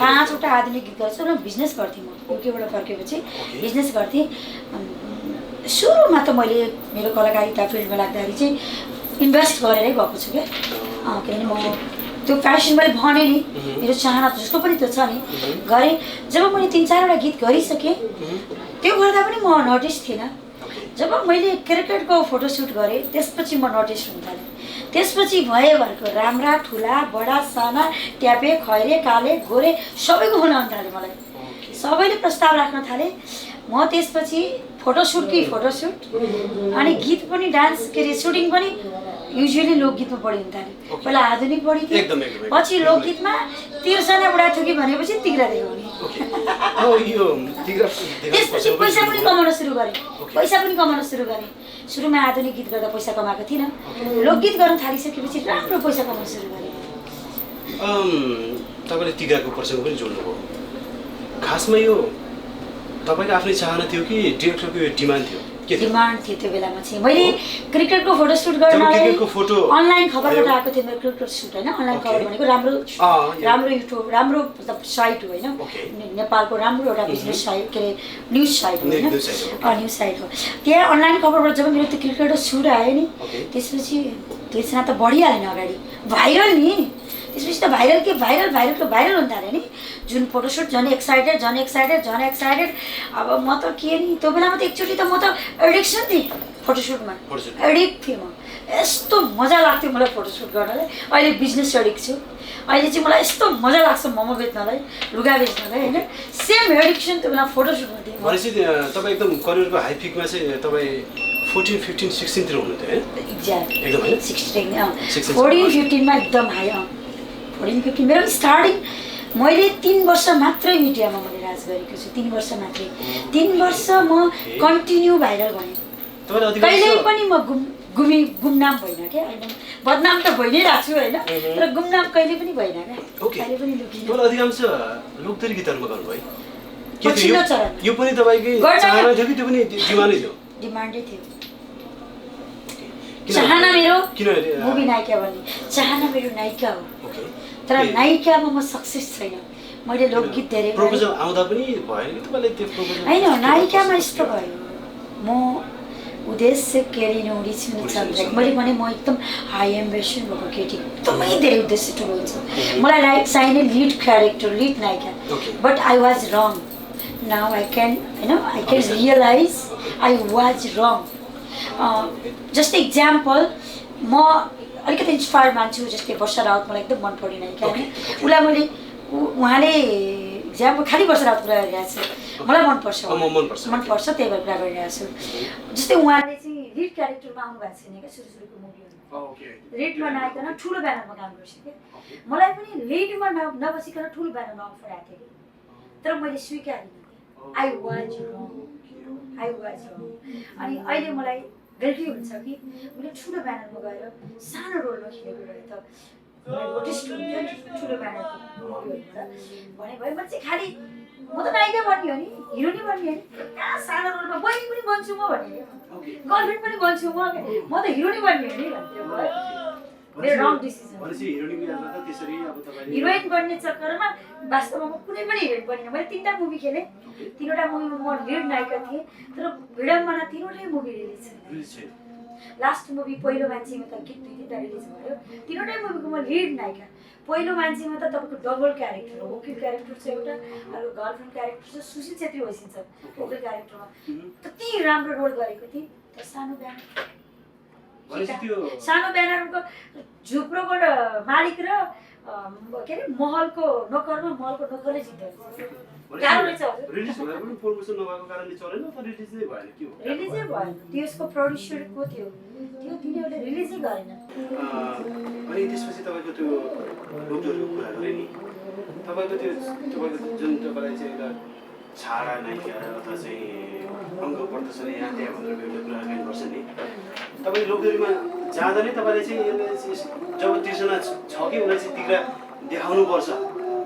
5 वटा आधुनिक गीत गर्छु र बिजनेस गर्थेँ म युकेबाट फर्केपछि बिजनेस गर्थेँ सुरुमा त मैले मेरो कलाकारिता फिल्डमा लाग्दाखेरि चाहिँ इन्भेस्ट गरेरै गएको छु क्या किनभने म त्यो फ्यासन मैले भने नि मेरो चाहना जस्तो पनि त्यो छ नि गरेँ। जब मैले 3-4 वटा गीत गरिसकेँ त्यो गर्दा पनि म नोटिस थिइनँ। जब मैले क्रिकेटको फोटोसुट गरेँ त्यसपछि म नोटिस हुन थालेँ। त्यसपछि भएभरको राम्रा ठुला बडा साना ट्यापे खैरे काले गोरे सबैको फोन आउन थाल्यो मलाई। सबैले प्रस्ताव राख्न थाले। म त्यसपछि फोटोसुट अनि गीत पनि डान्स के अरे सुटिङ पनि युजुअली लोकगीतमा बढी हुन थाल्यो। पहिला आधुनिक बढी थियो, पछि लोकगीतमा तिर्सना बुढाथोकी भनेपछि तिग्रा देखाउने। त्यसपछि पैसा पनि कमाउन सुरु गरेँ। सुरुमा आधुनिक गीत गर्दा पैसा कमाएको थिइनँ। लोकगीत गर्न थालिसकेपछि राम्रो पैसा कमाउन सुरु गरेँ। तपाईँले तिग्राको प्रसङ्ग पनि जोड्नुभयो। खासमा यो तपाईँको आफ्नै चाहना थियो कि डिरेक्टरको यो डिमान्ड थियो? डिमान्ड थियो त्यो बेलामा चाहिँ। मैले क्रिकेटको फोटोसुट गर्नलाई अनलाइन खबरबाट आएको थियो मेरो क्रिकेट सुट होइन। अनलाइन खबर भनेको राम्रो युट्युब राम्रो मतलब साइट हो होइन, नेपालको राम्रो एउटा बिजनेस साइट के अरे न्युज साइट हो होइन, न्युज साइट हो। त्यहाँ अनलाइन खबरबाट जब मेरो त्यो क्रिकेटको सुट आयो नि त्यसपछि त्यसमा त बढिहाल्यो नि अगाडि भाइरल नि। त्यसपछि त भाइरल हुन थाल्यो नि। जुन फोटोसुट झन् एक्साइटेड। अब म त के नि त्यो बेलामा त एकचोटि त म त एडिक्सन थिएँ फोटोसुटमा, एडिक्ट थिएँ म। यस्तो मजा लाग्थ्यो मलाई फोटोसुट गर्नलाई। अहिले बिजनेस एडिक्ट छु। अहिले चाहिँ मलाई यस्तो मजा लाग्छ मोमो बेच्नलाई, लुगा बेच्नलाई होइन। सेम एडिक्सन त्यो बेला फोटोसुटमा थिएँ। भनेपछि तपाईँ एकदम करियरको हाई पिकमा चाहिँ तपाईँ 14, 15, 16 तिर हुनुहुन्थ्यो है? एक्ज्याक्ट एकदम होइन 16 14, 15 मा एकदम हाई। 14, 15 मेरो स्टार्टिङ मैले 3 वर्ष मात्रै मिडियामा मैले राज गरेको छु। 3 वर्ष मात्रै। 3 वर्ष म कन्टिन्यू भाइरल भएँ। कहिल्यै पनि म गुमनाम भइनँ क्या। बदनाम त भइ नै रहेको छु होइन, तर गुमनाम कहिले पनि भइनँ क्या। कहिले पनि लुकिनँ। अधिकांश लोकदरी गीतहरूमा गर्नुभयो। पछिल्लो चरण यो पनि तपाईँकै चाहना थियो कि त्यो पनि डिमान्डै थियो? डिमान्डै थियो। चाहना मेरो मुभी नायिका बन्ने चाहना मेरो नायिका हो, तर नायिकामा म सक्सेस छैन। मैले लोकगीत धेरै प्रपोजल आउँदा पनि भएन कि तपाईँले त्यो प्रपोजल? हैन, नायिकामा यस्तो भयो। म उद्देश्य केरी नौडी छु चन्द्र। मैले भने म एकदम हाई एम्बिसन भएको केटी, एकदमै धेरै उद्देश्य ठुलो हुन्छ मलाई। चाहिने लिड क्यारेक्टर, लिड नायिका। But I was wrong. Now I can realise I was wrong. जस्तै इक्जाम्पल म अलिकति इन्सपायर मान्छु। जस्तै वर्षा राउत मलाई एकदम मन पर्ने नायिका होइन। उसलाई मैले उहाँले इक्जाम्पल खालि वर्षा राउत कुरा गरिरहेको छु, मलाई मनपर्छ त्यही भएर कुरा गरिरहेको छु। जस्तै उहाँले चाहिँ लिड क्यारेक्टरमा आउनु भएको छैन क्या सुरुको मुभीहरूमा। लिडमा नआइकन ठुलो ब्यानरमा काम गर्छ क्या। मलाई पनि लिडमा नबसिकन ठुलो ब्यानरमा अफर आएको थियो कि, तर मैले स्वीकारिनँ। आई वाज रङ। अनि अहिले मलाई गिल्टी हुन्छ कि मैले ठुलो ब्यानरमा गएर सानो रोलमा खेलेको भए त नोटिस हुन्थ्यो नि ठुलो ब्यानरको मुभीहरूबाट भने भयो। म चाहिँ खालि म त नायिका बन्ने हो नि, हिरोनी बन्ने हो नि, कहाँ सानो रोलमा बहिनी पनि बन्छु म भन्ने, गर्लफ्रेन्ड पनि बन्छु म त हिरोनी बन्ने हो नि भन्थ्यो। मेरो रङ डिसिजन। हिरोइन बन्ने चक्करमा वास्तवमा म कुनै पनि हिरोइन बनिनँ। मैले 3टा मुभी खेलेँ, 3वटा मुभीमा म लिड नायिका थिएँ, तर विडम्बना 3वटै मुभी रिलिज छैन। लास्ट मुभी पहिलो मान्छेमा त गीत 2-3टा रिलिज भयो। 3वटै मुभीको म लिड नायिका। पहिलो मान्छेमा त तपाईँको डबल क्यारेक्टर हो। वकिल क्यारेक्टर छ एउटा, अर्को गर्लफ्रेन्ड क्यारेक्टर छ, सुशील छेत्री होइसिन्छ वकिल क्यारेक्टरमा। कति राम्रो रोल गरेको थिएँ। तर सानो ब्यानरको झुप्रोको मालिक र के अरे महलको नोकरले जित्दो रिलिजै भएन। त्यसको प्रड्युसर को थियो त्यो तिनीहरूले रिलिजै गरेन। अनि त्यसपछि तपाईँको त्यो डक्टरको कुरा गरे नि, तपाईँको जुन तपाईँलाई चाहिँ एउटा छाडा नायिका अथवा चाहिँ अङ्ग प्रदर्शन यहाँ त्यहाँ भनेर एउटा कुरा गर्नुपर्छ नि, तपाईँ लोकदोरीमा जाँदा नै तपाईँले चाहिँ जब तिर्सना छ कि उसलाई चाहिँ तिग्रा देखाउनुपर्छ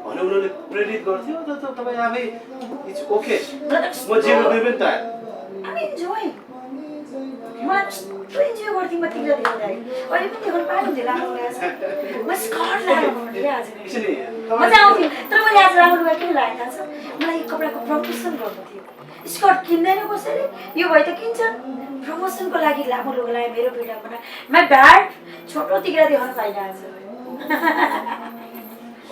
भने उनीहरूले प्रेरित गर्थ्यो त तपाईँ आफै इट्स ओके म जे गर्ने पनि तयार? मलाई कस्तो इन्जोय गर्थेँ म तिग्रा देखाउँदाखेरि। अहिले पनि देखाउनु पाइन्थ्यो राम्रो म स्कर्ट लगाएर क्या आज मजा आउँथ्यो। तर मैले आज राम्रो लुगा किन लगाएर थाहा छ? मलाई यो कपडाको प्रमोसन गर्नु थियो। स्कर्ट किन्दैन कसैले, यो भए त किन्छ। प्रमोसनको लागि लामो लुगा लगाएँ मेरो विडम्बना। माई ब्याड छोटो तिग्रा देखाउनु पाइरहेको छ।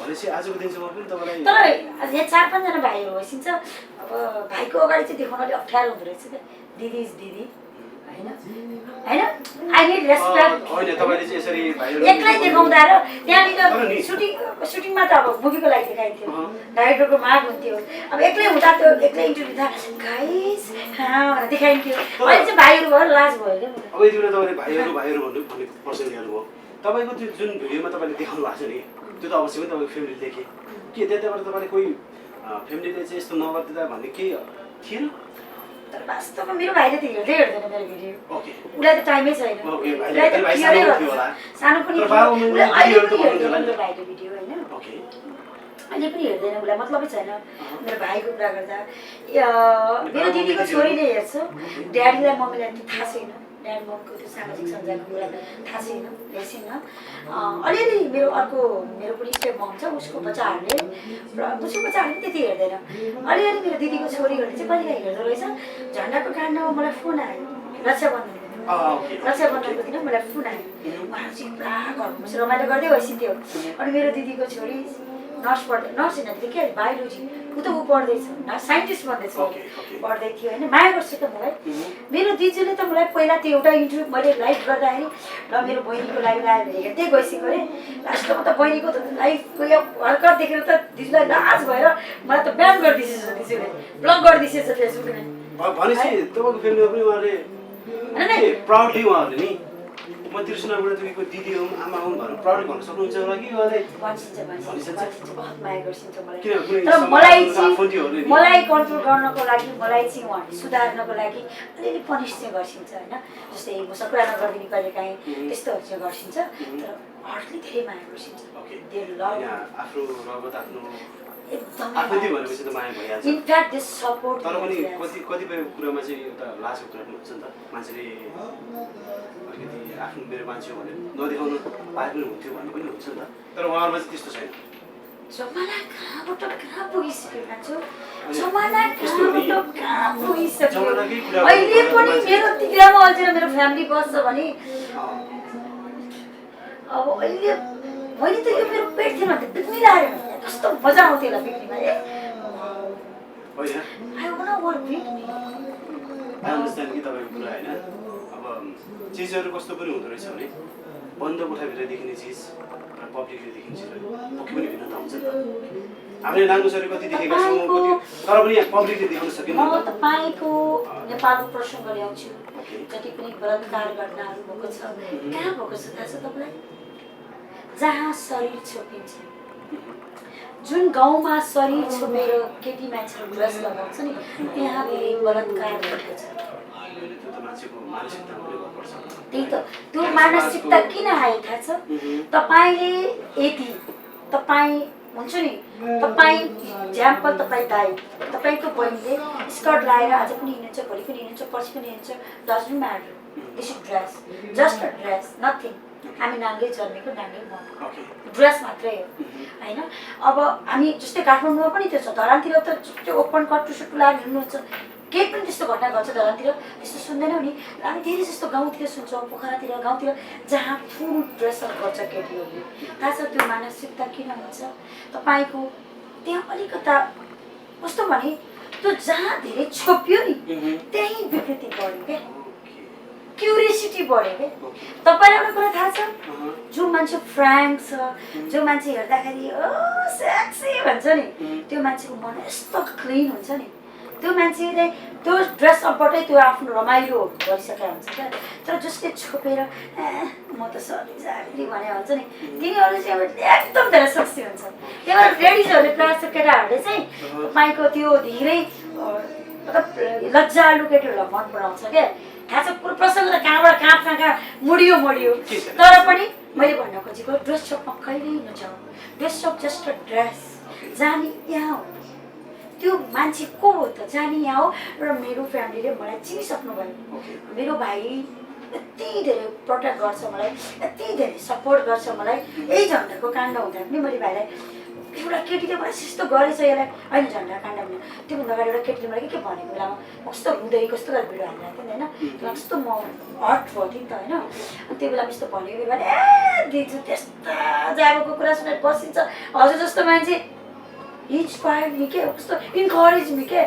भनेपछि आजको दिनसम्म पनि तपाईँलाई तर यहाँ 4-5 जना भाइहरू भइसिन्छ अब भाइको अगाडि चाहिँ देखाउन अलिक अप्ठ्यारो हुँदो रहेछ क्या दिदी इज दिदी होइन आई निड रेस्पेक्ट होइन तपाईँले चाहिँ यसरी भाइहरू एक्लै देखाउँदा र त्यहाँनिर सुटिङमा त अब मुभीको लागि देखाइन्थ्यो डाइरेक्टरको माग हुन्थ्यो अब एक्लै हुँदा त्यो एक्लै इन्टरभ्यू था गाइस भनेर देखाइन्थ्यो अहिले चाहिँ भाइहरू भयो लाज भयो क्या अब यति बेला तपाईँले भाइहरू भन्ने प्रश्न ल्याउनुभयो तपाईँको त्यो जुन भिडियोमा तपाईँले देखाउनु भएको छ नि त्यो त अवश्य पनि तपाईँको फ्यामिली देखेँ के त्यताबाट तपाईँले कोही फ्यामिलीले चाहिँ यस्तो नगरिदिँदा भन्ने केही थिएन तर वास्तवमा मेरो भाइले त हेर्दै हेर्दैन मेरो भिडियो ओके उसलाई त टाइमै छैन ओके उसलाई त क्लियरै गर्दैन सानो पनि अहिले पनि हेर्दैन मेरो भाइको भिडियो होइन ओके अहिले पनि हेर्दैन उसलाई मतलबै छैन मेरो भाइको कुरा गर्दा मेरो दिदीको छोरीले हेर्छ ड्याडीलाई मम्मीलाई त थाहा छैन ड्याड ममको त्यो सामाजिक सञ्जालको कुरा थाहा छैन हेर्छिनँ अलिअलि मेरो पनि स्टेप मम छ उसको बच्चाहरूले त्यति हेर्दैन अलिअलि मेरो दिदीको छोरीहरूले चाहिँ कहिलेकाहीँ हेर्दो रहेछ झन्डाको काण्डमा मलाई फोन आयो रक्षाबन्धनको दिन मलाई फोन आयो उहाँहरू चाहिँ पुरा घरमा बसेर रमाइलो गर्दै बसिन्थ्यो अनि मेरो दिदीको छोरी नर्स होइन त्यो के बायोलोजी ऊ त ऊ पढ्दैछ साइन्टिस्ट बन्दैछ पढ्दै थियो होइन माया गर्छु त मलाई मेरो दिदीले त मलाई पहिला त्यो एउटा इन्टरभ्यू मैले लाइभ गर्दाखेरि र मेरो बहिनीको लाइभ आएर हेर्दै गइसकेको अरे लास्टमा त बहिनीको त लाइभको यो हर्कत देखेर त दिदीलाई लाज भएर मलाई त ब्यान गरिदिएछ दिदीले ब्लक गरिदिएछ फेसबुकमा भनेपछि तपाईँको फ्यामिलीमा पनि उहाँले प्राउडली उहाँहरूले नि म त्रिशुनाबाट तपाईँको दिदी हुँ आमा हुँ भनेर प्राउड भन्न सक्नुहुन्छ होला कि उहाँले मलाई कन्ट्रोल गर्नको लागि मलाई चाहिँ उहाँहरूले सुधार्नको लागि अलिअलि पनिस चाहिँ गर्छिन्छ होइन जस्तै मुसा कुरा नगरिदिने कहिले काहीँ त्यस्तोहरू चाहिँ गर्छिन्छ तर हर्टले धेरै माया गर्छिन्छ इनफ्याक्ट दिस सपोर्ट तर पनि कतिपय कुरामा चाहिँ एउटा लाजको कुरा पनि हुन्छ नि त मान्छेले अलिकति आफ्नो मेरो मान्छे भने नदेखाउनु पाए पनि हुन्थ्यो भन्ने पनि हुन्छ नि त तर उहाँहरूमा चाहिँ त्यस्तो छैन जमाना कहाँबाट कहाँ पुगिसक्यो मान्छे जमाना कहाँबाट कहाँ पुगिसक्यो अहिले पनि मेरो तिग्रामा अल्झेर मेरो फ्यामिली बस्छ भने अब अहिले मैले त यो मेरो पेट थिएन भने पिकनिक लाग्यो कस्तो मजा आउँथ्यो होला पिकनिकमा कि तपाईँको कुरा होइन अब चिजहरू कस्तो पनि हुँदो रहेछ भने बन्द कोठाभित्र देखिने चिज र पब्लिकले देखिने चिज पक्कै पनि भिन्नता हुन्छ नि त हामीले नाङ्गोसरी कति देखेका छौँ तर पनि यहाँ पब्लिकले देखाउन सकिन्न म तपाईँको नेपालको प्रसङ्ग ल्याउँछु जति पनि बलात्कार घटनाहरू भएको छ कहाँ भएको छ थाहा छ तपाईँलाई जहाँ शरीर छोपिन्छ जुन गाउँमा शरीर छोपेर केटी मान्छेहरू ड्रेस लगाउँछ नि त्यहाँ धेरै बलात्कार भएको छ त्यही त त्यो मानसिकता किन आयो थाहा छ तपाईँले यदि तपाईँ हुन्छ नि तपाईँ इक्जाम्पल तपाईँ दाइ तपाईँको बहिनीले स्कर्ट लगाएर आज पनि हिँड्छ भोलि पनि हिँड्छ पर्सि पनि हिँड्छ doesn't matter this is dress just a dress nothing हामी नाङ्गै जन्मेको नाङ्गै मरेको ड्रेस मात्रै हो होइन अब हामी जस्तै काठमाडौँमा पनि त्यो छ धरानतिर त त्यो ओपन कट्टु सुट्टु लगाएर हिँड्नुहुन्छ केही पनि त्यस्तो घटना गर्छ धरानतिर त्यस्तो सुन्दैनौँ नि हामी धेरै जस्तो गाउँतिर सुन्छौँ पोखरातिर गाउँतिर जहाँ फुल ड्रेसअप गर्छ केटीहरूले थाहा छ त्यो मानसिकता किन हुन्छ तपाईँको त्यहाँ अलिकता कस्तो भने त्यो जहाँ धेरै छोपियो नि त्यहीँ विकृति बढ्यो क्या क्युरियोसिटी बढ्यो क्या तपाईँलाई एउटा कुरा थाहा छ जो मान्छे फ्र्याङ्क छ जो मान्छे हेर्दाखेरि ओ सेक्सी भन्छ नि त्यो मान्छेको मन यस्तो क्लिन हुन्छ नि त्यो मान्छेले त्यो ड्रेसअपबाटै त्यो आफ्नो रमाइलो गरिसकेको हुन्छ क्या तर जसले छोपेर म त सरी जारी भने भन्छ नि तिनीहरू चाहिँ अब एकदम धेरै सक्सी हुन्छ त्यही भएर लेडिजहरूले प्रायः जस्तो केटाहरूले चाहिँ तपाईँको त्यो धेरै मतलब लज्जालु केटीहरूलाई मन पराउँछ क्या थाहा छ प्रसङ्ग त कहाँ मुडियो तर पनि मैले भन्न खोजेको ड्रेस सपमा कहिल्यै नजाऊ dress shop just a dress जाने यहाँ हो त्यो मान्छे को हो त जाने यहाँ हो र मेरो फ्यामिलीले मलाई चिनिसक्नु भयो मेरो भाइ यति धेरै प्रोटेक्ट गर्छ मलाई यति धेरै सपोर्ट गर्छ मलाई यही झन्डाको काण्ड हुँदा पनि मैले भाइलाई एउटा केटीले मलाई यस्तो गरेछ यसलाई होइन झन्डा काण्ड भने त्योभन्दा अगाडि एउटा केटीले मलाई के भनेको बेलामा म कस्तो हुँदै कस्तो गरेर भिडियो हालिरहेको थिएँ होइन मलाई कस्तो म हट भयो थिएँ नि त होइन अनि त्यो बेलामा यस्तो भनेको बेला ए दिन्छु त्यस्ता जाबोको कुरा सुनेर बसिन्छ हजुर जस्तो मान्छे इन्सपायर मी के कस्तो इन्करेज मी के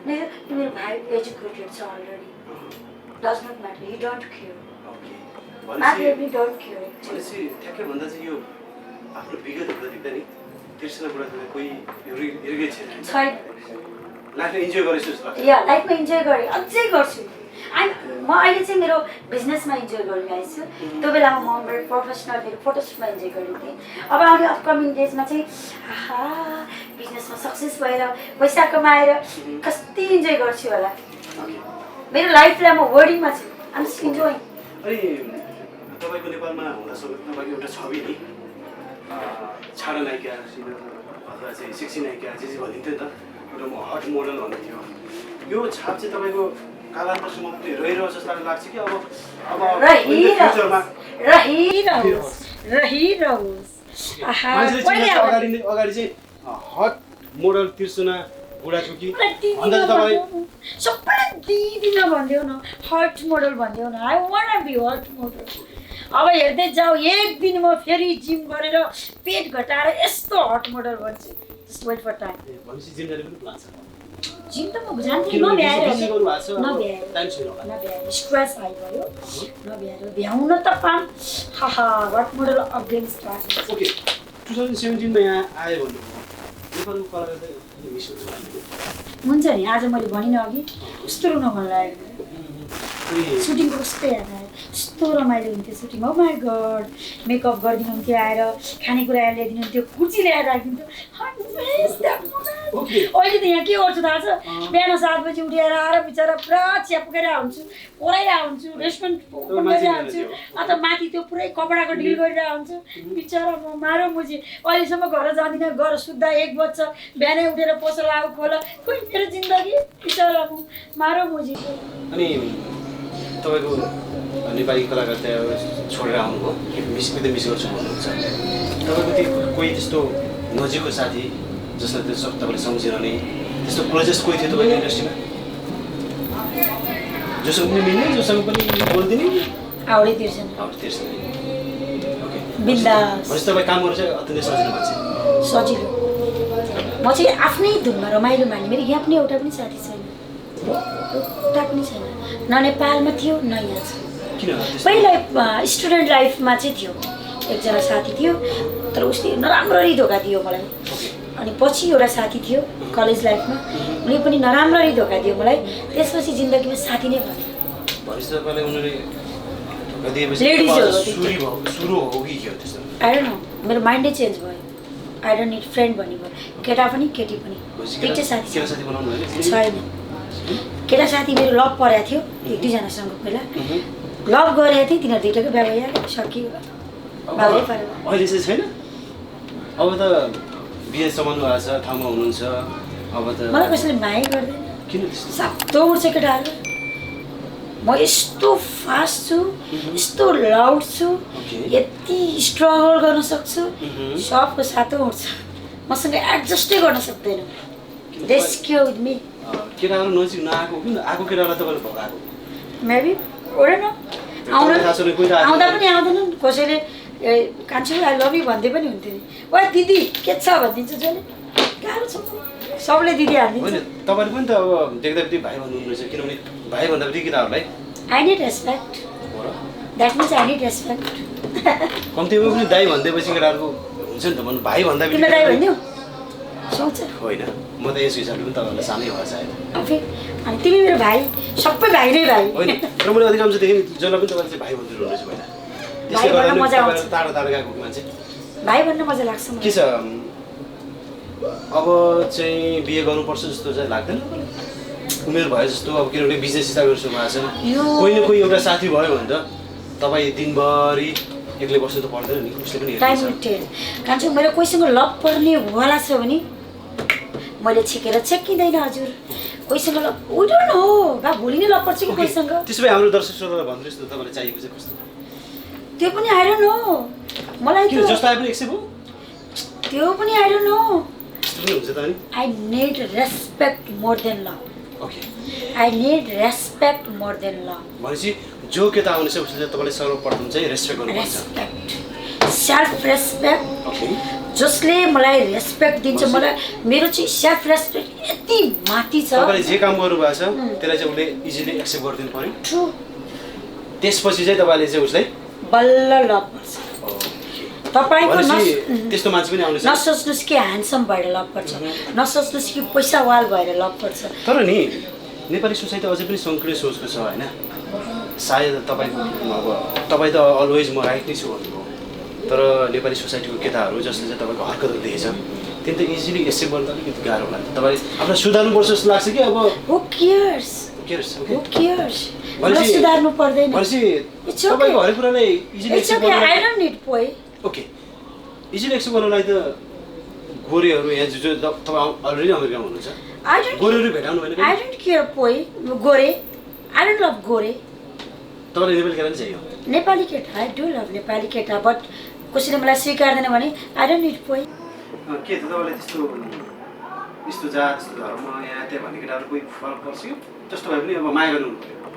मेरो भाइ एजुकेटेड छ already does not matter you don't care भनेपछि डोन्ट केयर ठ्याक्कै भन्दा चाहिँ यो आफ्नो विगतहरू देख्दा नि तिर्सना बुढाथोकी कोही हेर्गै छैन छैन लाइफमा इन्जोय गरेछु जस्तो लाग्छ या लाइफमा इन्जोय गरेँ अझै गर्छु म अहिले चाहिँ मेरो बिजनेसमा इन्जोय गरिरहेको छु त्यो बेलामा म मेरो प्रोफेसनल मेरो फोटोसुटमा इन्जोय गरेको थिएँ अब आउने अपकमिङ डेजमा चाहिँ आहा बिजनेसमा सक्सेस भएर पैसा कमाएर कति इन्जोय गर्छु होला मेरो लाइफलाई म वर्डिङमा छु आम जस्ट इन्जोइङ अनि तपाईँको नेपालमा हुँदासम्म तपाईँको एउटा छवि नि छाडा नायिका अथवा चाहिँ सेक्सी नायिका जे भनिन्थ्यो नि त एउटा म हट मोडल भन्ने थियो यो छाप चाहिँ तपाईँको कालान्तरसम्म पनि रहिरहोस् जस्तो लाग्छ कि अब अगाडि चाहिँ हट मोडल तिर्सना बुढाथोकी भन्दा तपाईँ सबैलाई दिदिन भनिदेऊ न हट मोडल भनिदेऊ न I want be hot model अब हेर्दै जाऊ एक दिन म फेरि जिम गरेर पेट घटाएर यस्तो हट मोडल भन्छु जस्ट वेट फर टाइम भनेपछि जिम जाने पनि प्लान छ जिम त म जान्थेँ नभ्याएर स्ट्रेस आइगयो नभ्याएर भ्याउन त पाम हाहा hot model again start okay 2017 मा यहाँ आयो भन्नु नेपालको कलाकार चाहिँ मिस हुन्छ नि आज मैले भनिनँ अघि कस्तो रुन मन लाग्यो सुटिङको कस्तो याद आयो कस्तो रमाइलो हुन्थ्यो सुटिङ हो माई गड मेकअप गरिदिनुहुन्थ्यो आएर खानेकुरा ल्याइदिनुहुन्थ्यो कुर्ची ल्याएर राखिदिन्थ्यो अहिले त यहाँ के गर्छु थाहा छ बिहान 7 बजी उठेर आएर बिचरा पुरा चिया पुगेर हुन्छु ओराइरहेको हुन्छु रेस्टुरेन्ट ओपन गरिरहेको हुन्छु अन्त माथि त्यो पुरै कपडाको डिल गरिरहेको हुन्छु बिचरा म मारो मुजी अहिलेसम्म घर जाँदिनँ घर सुत्दा 1 बज्छ बिहानै उठेर पसल आऊ खोल खोइ मेरो जिन्दगी बिचरा म मारो मुजी अनि तपाईँको नेपाली कलाकार त्यहाँ छोडेर आउनुभयो एकदम मिस गर्छु भन्नुहुन्छ तपाईँको त्यो कोही त्यस्तो नजिकको साथी जसलाई त्यो सब तपाईँले सम्झिरहने त्यस्तो क्लोजेस्ट कोही थियो तपाईँको इन्डस्ट्रीमा जोसँग पनि मिल्ने जोसँग पनि बोलिदिने आवडे तिर्छन् ओके बिन्दास भनेपछि तपाईँ काम गर्नु चाहिँ अत्यन्तै सजिलो मान्छे सजिलो म चाहिँ आफ्नै धुनमा रमाइलो माने मेरो यहाँ पनि एउटा पनि साथी छैन एउटा पनि छैन न नेपालमा थियो न यहाँ छ पहिला स्टुडेन्ट लाइफमा चाहिँ थियो एकजना साथी थियो तर उसले नराम्ररी धोका दियो मलाई अनि पछि एउटा साथी थियो कलेज लाइफमा उनी पनि नराम्ररी धोका दियो मलाई त्यसपछि जिन्दगीमा साथी नै भयो आई डोन्ट नो मेरो माइन्डै चेन्ज भयो आई डोन्ट निड फ्रेन्ड भन्ने भयो केटा पनि केटी पनि दुईटै साथी छैन केटा साथी मेरो लभ परेको थियो 1-2जनासँग पहिला लभ गरेको थिएँ तिनीहरू दुइटाको बिहा भइहाल्यो सकियो भागै पऱ्यो अहिले चाहिँ छैन अब त बिहे सम्हाल्नु भएको छ ठाउँमा हुनुहुन्छ अब त मलाई कसैले माया गर्दैन किन सक्दो उठ्छ केटाहरू म यस्तो फास्ट छु यस्तो लाउड छु यति स्ट्रगल गर्न सक्छु सबको सातो उठ्छ मसँग एडजस्टै गर्न सक्दैन रेस्क्यु विथ मी केटाहरू नजिक नआएको किन आएको केटालाई तपाईँले भगाएको मेबी ओडेन आउँदा पनि आउँदैनन् कसैले कान्छो आई लभ यु भन्दै पनि हुन्थ्यो नि ओ दिदी के छ भनिदिन्छ जसले गाह्रो छ सबले दिदी हालिदिन्छ तपाईँले पनि त अब देख्दा पनि भाइ भन्नुहुँदैछ किनभने भाइ भन्दा पनि केटाहरूलाई I need respect that means I need respect कम्तीमा पनि दाइ भन्दैपछि केटाहरूको हुन्छ नि त भन्नु भाइ भन्दा पनि दाइ भनिदियो सोच होइन म त यस हिसाबले पनि तपाईँहरूलाई सानै भएर सायद अनि तिमी मेरो भाइ सबै भाइ नै भाइ होइन र मैले अधिकांश देखेँ जसलाई पनि तपाईँले चाहिँ भाइ भन्दै रहनुहुन्छ पहिला त्यसले गर्दा मजा आउँछ टाढा टाढा गएको मान्छे भाइ भन्न मजा लाग्छ के छ अब चाहिँ बिहे गर्नुपर्छ जस्तो चाहिँ लाग्दैन उमेर भयो जस्तो अब किनभने बिजनेस स्टार्ट गर्छु भएको छ कोही न कोही एउटा साथी भयो भने त तपाईँ दिनभरि एक्लै बस्नु त पर्दैन नि उसले पनि टाइम टेल कान्छो मेरो कोहीसँग लभ पर्ने होला छ भने मैले छेकेर छेकिँदैन हजुर कोहीसँग लभ उडन हो बा भोलि नै लभ पर्छ कि कोहीसँग त्यसो भए हाम्रो दर्शक श्रोतालाई भन्नुहोस् न तपाईँलाई चाहिएको चाहिँ कस्तो त्यो पनि आएर न मलाई किन जस्तो आए पनि एक्सेप्ट हो त्यो पनि आई डोन्ट नो त्यस्तो पनि हुन्छ त अनि I need respect more than love okay I need respect more than love भनेपछि जो केटा आउनेछ उसले तपाईँले सर्वप्रथम चाहिँ रेस्पेक्ट गर्नुपर्छ रेस्पेक्ट सेल्फ रेस्पेक्ट ओके जसले मलाई रेस्पेक्ट दिन्छ मलाई मेरो चाहिँ सेल्फ रेस्पेक्ट यति माथि छ तपाईँले जे काम गर्नुभएको छ त्यसलाई चाहिँ उसले इजिली एक्सेप्ट गरिदिनु पऱ्यो ट्रु त्यसपछि चाहिँ तपाईँले चाहिँ उसलाई बल्ल लभ गर्छ तपाईँको भनेपछि त्यस्तो मान्छे पनि आउनेछ नसोच्नुहोस् कि ह्यान्डसम भएर लभ गर्छ नसोच्नुहोस् कि पैसावाल भएर लभ गर्छ तर नि नेपाली सोसाइटी अझै पनि सङ्क्रिय सोचको छ होइन सायद तपाईँको अब तपाईँ त अलवेज म राइट नै छु भन्नुभयो तर नेपाली सोसाइटीको केटाहरू जसले चाहिँ तपाईँको हरकतहरू देखेछ त्यो त इजिली एक्सेप्ट गर्नु त अलिकति गाह्रो होला तपाईँले आफूलाई सुधार्नुपर्छ जस्तो लाग्छ कि अब हु केयर्स ओके हु केयर्स मलाई सुधार्नु पर्दैन भनेपछि It's okay. तपाईँको हरेक कुरालाई easily it's okay I don't need पोइ ओके इजिली एक्सेप्ट गर्नलाई त गोरेहरू यहाँ जो तपाईँ अलरेडी अमेरिकामा हुनुहुन्छ आई डोन्ट गोरेहरू भेटाउनु भएन आई डोन्ट केयर पोइ गोरे आई डोन्ट लभ गोरे तपाईँलाई नेपाली केटा नि चाहियो नेपाली केटा आई डु लभ नेपाली केटा बट कसैले मलाई स्वीकार्दैन भने आई डोन्ट निड पोइ के त तपाईँलाई त्यस्तो यस्तो जात यस्तो धर्म यहाँ त्यहाँ भन्ने केटाहरू कोही फरक पर्छ कि जस्तो भए पनि अब माया गर्नु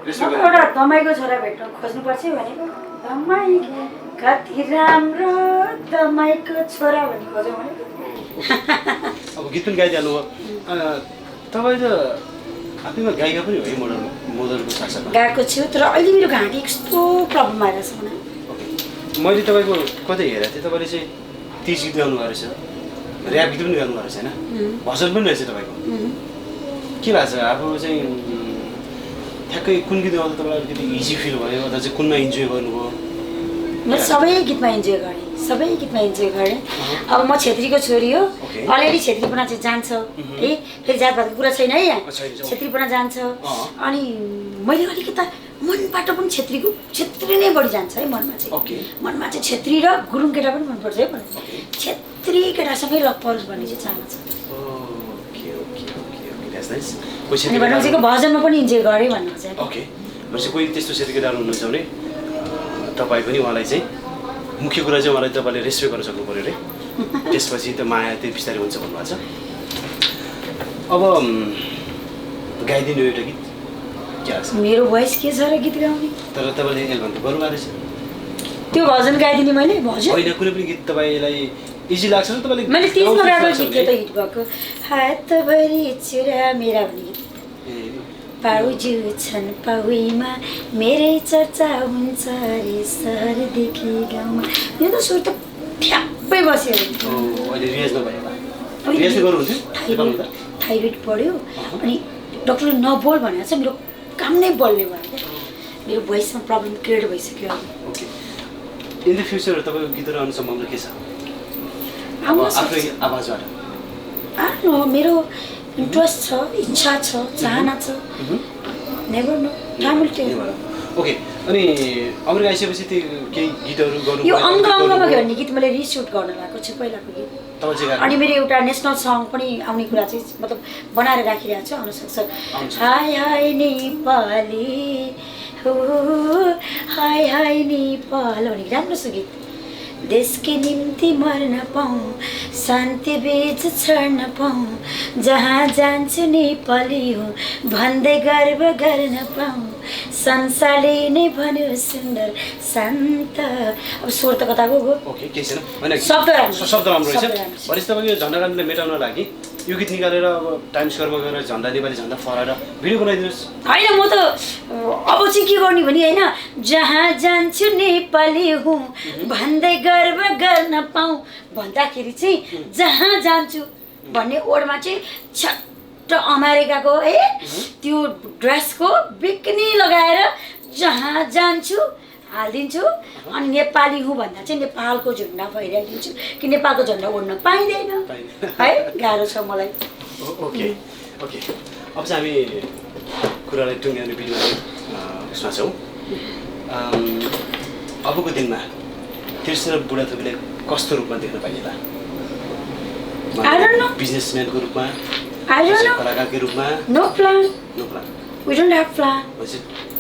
रेस्पेक्ट गर्नु एउटा दमाईको छोरा भेट्न खोज्नुपर्छ भनेको दमाई कति राम्रो दमाईको छोरा भन्ने खोज्यो भने अब गीत पनि गाइदिहाल्नु भयो तपाईँ त आफैमा गायिका पनि हो है मोडलको साथसाथमा गएको छु तर अहिले मेरो घाँटी कस्तो प्रब्लम आइरहेछ मलाई ओके मैले तपाईँको कतै हेरेको थिएँ तपाईँले चाहिँ तिज गीत गाउनु भएको रहेछ ऱ्याप गीत पनि गाउनु भएको रहेछ होइन भजन पनि रहेछ तपाईँको के लाग्छ आफू चाहिँ ठ्याक्कै कुन गीत गाउँदा तपाईँलाई अलिकति इजी फिल भयो अथवा चाहिँ कुनमा इन्जोय गर्नुभयो मैले सबै गीतमा इन्जोय गरेँ सबै गीतमा इन्जोय गरेँ अब म छेत्रीको छोरी हो अलरेडी छेत्रीपना चाहिँ जान्छ है फेरि जातपातको कुरा छैन है यहाँ छेत्रीपना जान्छ अनि मैले अलिकता मनबाट पनि छेत्री नै बढी जान्छ है मनमा चाहिँ मनमा चाहिँ छेत्री र गुरुङ केटा पनि मनपर्छ है मलाई छेत्री केटासँगै लग परोस् भन्ने चाहिँ चाहना छ अनि भनेपछि भजनमा पनि इन्जोय गरेँ भन्नु चाहिँ ओके भनेपछि कोही त्यस्तो छेत्री केटाहरू हुनुहुन्छ भने तपाईँ पनि उहाँलाई चाहिँ मुख्य कुरा चाहिँ उहाँलाई तपाईँले रेस्पेक्ट गर्न सक्नु पऱ्यो अरे त्यसपछि त माया त्यो बिस्तारै हुन्छ भन्नुभएको छ अब गाइदिनु एउटा गीत के लाग्छ मेरो भोइस के छ र गीत गाउने तर तपाईँले एल्बम त गर्नुभएको रहेछ त्यो भजन गाइदिने मैले भजन होइन कुनै पनि गीत तपाईँलाई इजी लाग्छ र तपाईँले मैले तिजमा गाएको गीत थियो त हिट भएको हातभरि चुरा मेरा भन्ने गीत पाउजु छन् पाउमा मेरै चर्चा हुन्छ रे सहरदेखि गाउँमा यो त सुर त ठ्याप्पै बस्यो अहिले रियाज नभएको रियाज गर्नुहुन्थ्यो थाइरोइड बढ्यो अनि डक्टरले नबोल भनेर चाहिँ मेरो काम नै बोल्ने भयो क्या मेरो भोइसमा प्रब्लम क्रिएट भइसक्यो ओके इन द फ्युचर तपाईँको गीतहरू आउनु सम्भावना के छ आफ्नै आवाजबाट आफ्नो मेरो इन्ट्रेस्ट छ इच्छा छ चाहना छ never know time will tell okay अनि अमेरिका आइसकेपछि त्यो केही गीतहरू गर्नु यो अङ्ग अङ्गमा गर्ने गीत मैले रिसुट गर्न लागेको छु पहिलाको गीत अनि मेरो एउटा नेसनल सङ पनि आउने कुरा चाहिँ मतलब बनाएर राखिरहेको छु आउन सक्छ हाय हाय नेपाली हो हाय हाय नेपाल भन्ने राम्रो छ गीत देशकै निम्ति मर्न पाऊँ शान्ति बीज छर्न पाऊँ जहाँ जान्छु नेपाली हो भन्दै गर्व गर्न पाऊँ संसारले नै भन्यो सुन्दर शान्त अब स्वर त कता गयो ओके के छैन हैन शब्द राम्रो रहेछ भनेपछि तपाईँ यो झन्डा गान्धीलाई मेटाउन लागि यो गीत निकालेर अब टाइम स्क्वायरमा गएर झन्डा नेपाली झन्डा फहराएर भिडियो बनाइदिनुहोस् होइन म त अब चाहिँ के गर्ने भने होइन जहाँ जान्छु नेपाली हुँ भन्दै गर्व गर्न पाऊँ भन्दाखेरि चाहिँ जहाँ जान्छु भन्ने ओडमा चाहिँ छट्ट अमेरिकाको है त्यो ड्रेसको बिक्नी लगाएर जहाँ जान्छु हालिदिन्छु अनि नेपाली हुँ भन्दा चाहिँ नेपालको झन्डा फैलाइदिन्छु कि नेपालको झन्डा ओढ्न पाइँदैन है गाह्रो छ मलाई ओके ओके अब चाहिँ हामी कुरालाई टुङ्ग्याउने बिचमा उसमा छौँ अबको दिनमा तिर्सना बुढाथोकीलाई कस्तो रूपमा देख्न पाइएला बिजनेसम्यानको रूपमा कलाकारको रूपमा no plan no plan we don't have plan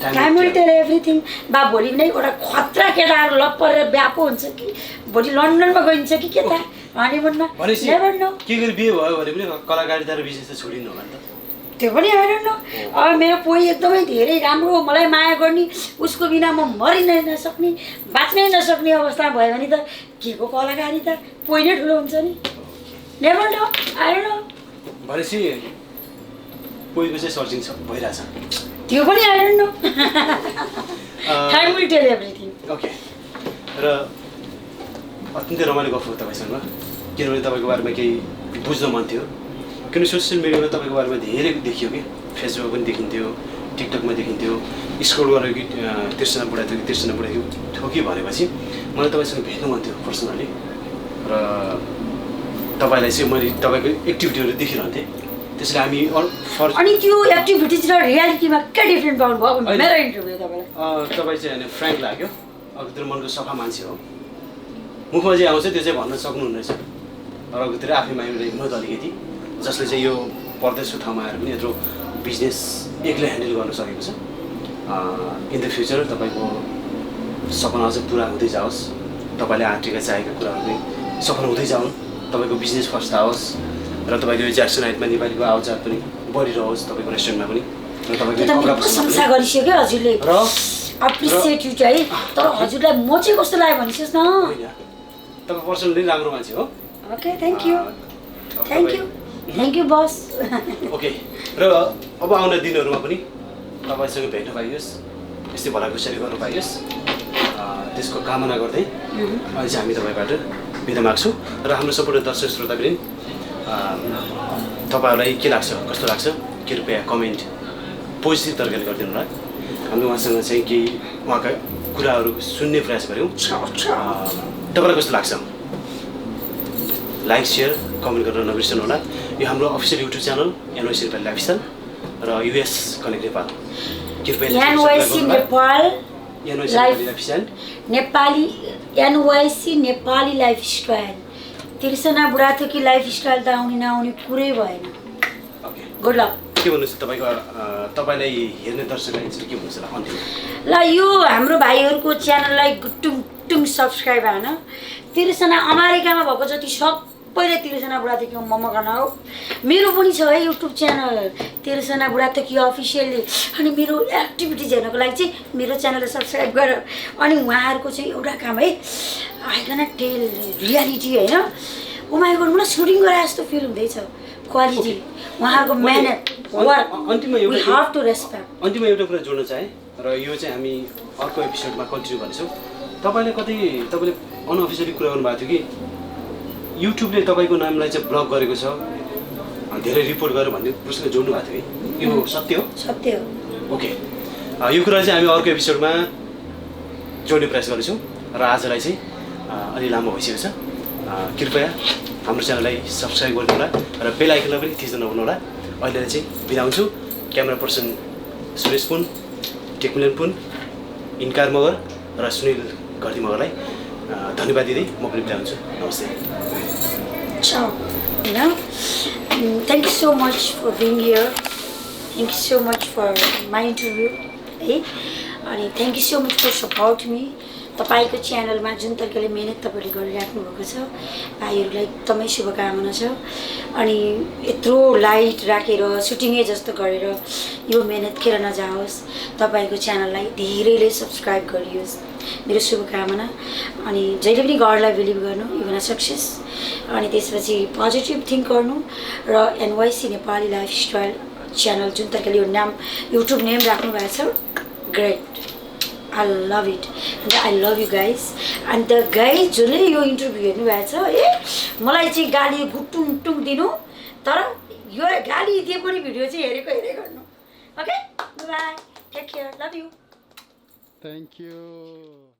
time will tell everything बा भोलि नै एउटा खतरा केटाहरू लप परेर ब्यापो हुन्छ कि भोलि लन्डनमा गइन्छ कि के त हनीमुनमा भनेपछि नेभर नो के गरी बिहे भयो भने पनि कलाकारिता र बिजनेस त छोडिनु होला नि त त्यो पनि आई डोन्ट नो अब मेरो पोइ एकदमै धेरै राम्रो मलाई माया गर्ने उसको बिना म मरिनै नसक्ने बाँच्नै नसक्ने अवस्था भयो भने त के को कलाकारिता पोइ नै ठुलो हुन्छ नि never know I don't know भनेपछि पोइको चाहिँ सर्चिङ भइरहेछ त्यो पनि I don't know time will tell everything okay र अत्यन्तै रमाइलो गफ हो तपाईँसँग किनभने तपाईँको बारेमा केही बुझ्न मन थियो किनभने सोसियल मिडियामा तपाईँको बारेमा धेरै देखियो कि फेसबुकमा पनि देखिन्थ्यो टिकटकमा देखिन्थ्यो स्क्रोल गरेर कि तिर्सना बुढा थियो कि तिर्सना बुढा थियो कि भनेपछि मलाई तपाईँसँग भेट्नु मन थियो पर्सनली र तपाईँलाई चाहिँ मैले तपाईँको एक्टिभिटीहरू देखिरहन्थेँ त्यसैले हामी अनि त्यो एक्टिभिटिज र रियालिटीमा के डिफ्रेन्ट पाउनुभयो अब मेरो इन्टरभ्यू तपाईँलाई तपाईँ चाहिँ होइन फ्रेङ्क लाग्यो अघितिर मनको सफा मान्छे हो मुखमा जे आउँछ त्यो चाहिँ भन्न सक्नुहुन्न रहेछ र अघितिर आफै माइन्डले हिम्मत अलिकति जसले चाहिँ यो परदेशको ठाउँमा आएर पनि यत्रो बिजनेस एक्लै ह्यान्डल गर्न सकेको छ इन द फ्युचर तपाईँको सपना अझ पुरा हुँदै जाओस् तपाईँले आँटेका चाहेका कुराहरू पनि सफल हुँदै जाउन् तपाईँको बिजनेस फर्स्ट आओस् र तपाईँको यो ज्याक्सन हाइटमा नेपालीको आवजात पनि बढिरहोस् तपाईँको रेस्टुरेन्टमा पनि र तपाईँको प्रशंसा गरिसक्यो हजुरले र एप्रिसिएट यु चाहिँ तर हजुरलाई म चाहिँ कस्तो लाग्यो भनिसोस् न तपाईँ पर्सनली राम्रो मान्छे हो okay thank you bus okay र अब आउने दिनहरूमा पनि तपाईँसँग भेट्न पाइयोस् यस्तै भलाकुसारी गर्नु पाइयोस् त्यसको कामना गर्दै अहिले चाहिँ हामी तपाईँबाट बिदा माग्छौँ र हाम्रो सम्पूर्ण दर्शक श्रोतावृन्द तपाईँहरूलाई के लाग्छ कस्तो लाग्छ कृपया कमेन्ट पोजिटिभ तरिकाले गरिदिनु होला हामी उहाँसँग चाहिँ केही उहाँका कुराहरू सुन्ने प्रयास गऱ्यौँ तपाईँलाई कस्तो लाग्छ लाइक सेयर कमेन्ट गरेर नबिर्सनु होला यो हाम्रो official YouTube channel एनवाइसी Nepali lifestyle र युएस कनेक्ट नेपाल कृपया एनवाइसी नेपाल लाइफस्टाइल एनवाइसी नेपाली लाइफस्टाइल तिर्सना बुढाथोकी लाइफस्टाइल त आउने नआउने कुरै भएन ओके गुड लक के भन्नुहोस् तपाईँको तपाईँलाई हेर्ने दर्शकलाई चाहिँ के भन्नुहोस् अन्तिम ल यो हाम्रो भाइहरूको च्यानललाई टुङ सब्सक्राइब हान तिर्सना अमेरिकामा भएको जति सबैले तिर्सना बुढाथोकी मोमो खाना हो मेरो पनि छ है युट्युब च्यानल तिर्सना बुढाथोकी अफिसियली अनि मेरो एक्टिभिटिज हेर्नको लागि चाहिँ मेरो च्यानललाई सब्सक्राइब गर अनि उहाँहरूको चाहिँ एउटा काम है आइकन टेल रियालिटी होइन उहाँहरूको मलाई सुटिङ गरे जस्तो फिल हुँदैछ क्वालिटी उहाँहरूको मेहनत वर्क अन्तिममा वी हाभ टु रेस्पेक्ट अन्तिममा एउटा कुरा जोड्न चाहेँ र यो चाहिँ हामी अर्को एपिसोडमा कन्टिन्यू गर्नेछौँ तपाईँले तपाईँले अनअफिसियली कुरा गर्नुभएको थियो कि युट्युबले तपाईँको नामलाई चाहिँ ब्लक गरेको छ धेरै रिपोर्ट गर्यो भन्ने प्रश्न जोड्नु भएको थियो कि यो सत्य हो सत्य हो ओके यो कुरा चाहिँ हामी अर्को एपिसोडमा जोड्ने प्रयास गर्नेछौँ र आजलाई चाहिँ अलि लामो भइसकेको छ कृपया हाम्रो च्यानललाई सब्सक्राइब गरिदिनु होला र बेल आइकनलाई पनि थिच्न नभुल्नु होला अहिले चाहिँ बिदा हुन्छु क्यामेरा पर्सन सुरेश पुन टेक्मिलन पुन इन्कार मगर र सुनिल घरती मगरलाई धन्यवाद दिँदै म पनि बिदा हुन्छु नमस्ते Ciao. You know, thank you so much for being here. Thank you so much for my interview. Hey, and thank you so much for supporting me. तपाईँको च्यानलमा जुन तरिकाले मेहनत तपाईँले गरिराख्नु भएको छ भाइहरूलाई एकदमै शुभकामना छ अनि यत्रो लाइट राखेर सुटिङै जस्तो गरेर यो मेहनत खेर नजाओस् तपाईँको च्यानललाई धेरैले सब्सक्राइब गरियोस् मेरो शुभकामना अनि जहिले पनि गडलाई बिलिभ गर्नु इभन सक्सेस अनि त्यसपछि पोजिटिभ थिङ्क गर्नु र एनवाइसी नेपाली लाइफस्टाइल च्यानल जुन तरिकाले यो नाम युट्युब नेम राख्नु भएको छ great I love it and I love you guys and the guys जसले यो इन्टरभ्यू हेर्नु भएको छ ए मलाई चाहिँ गाली गुटुङ टुङ दिनु तर यो गाली दिए पनि भिडियो चाहिँ हेरे गर्नु okay bye take care love you thank you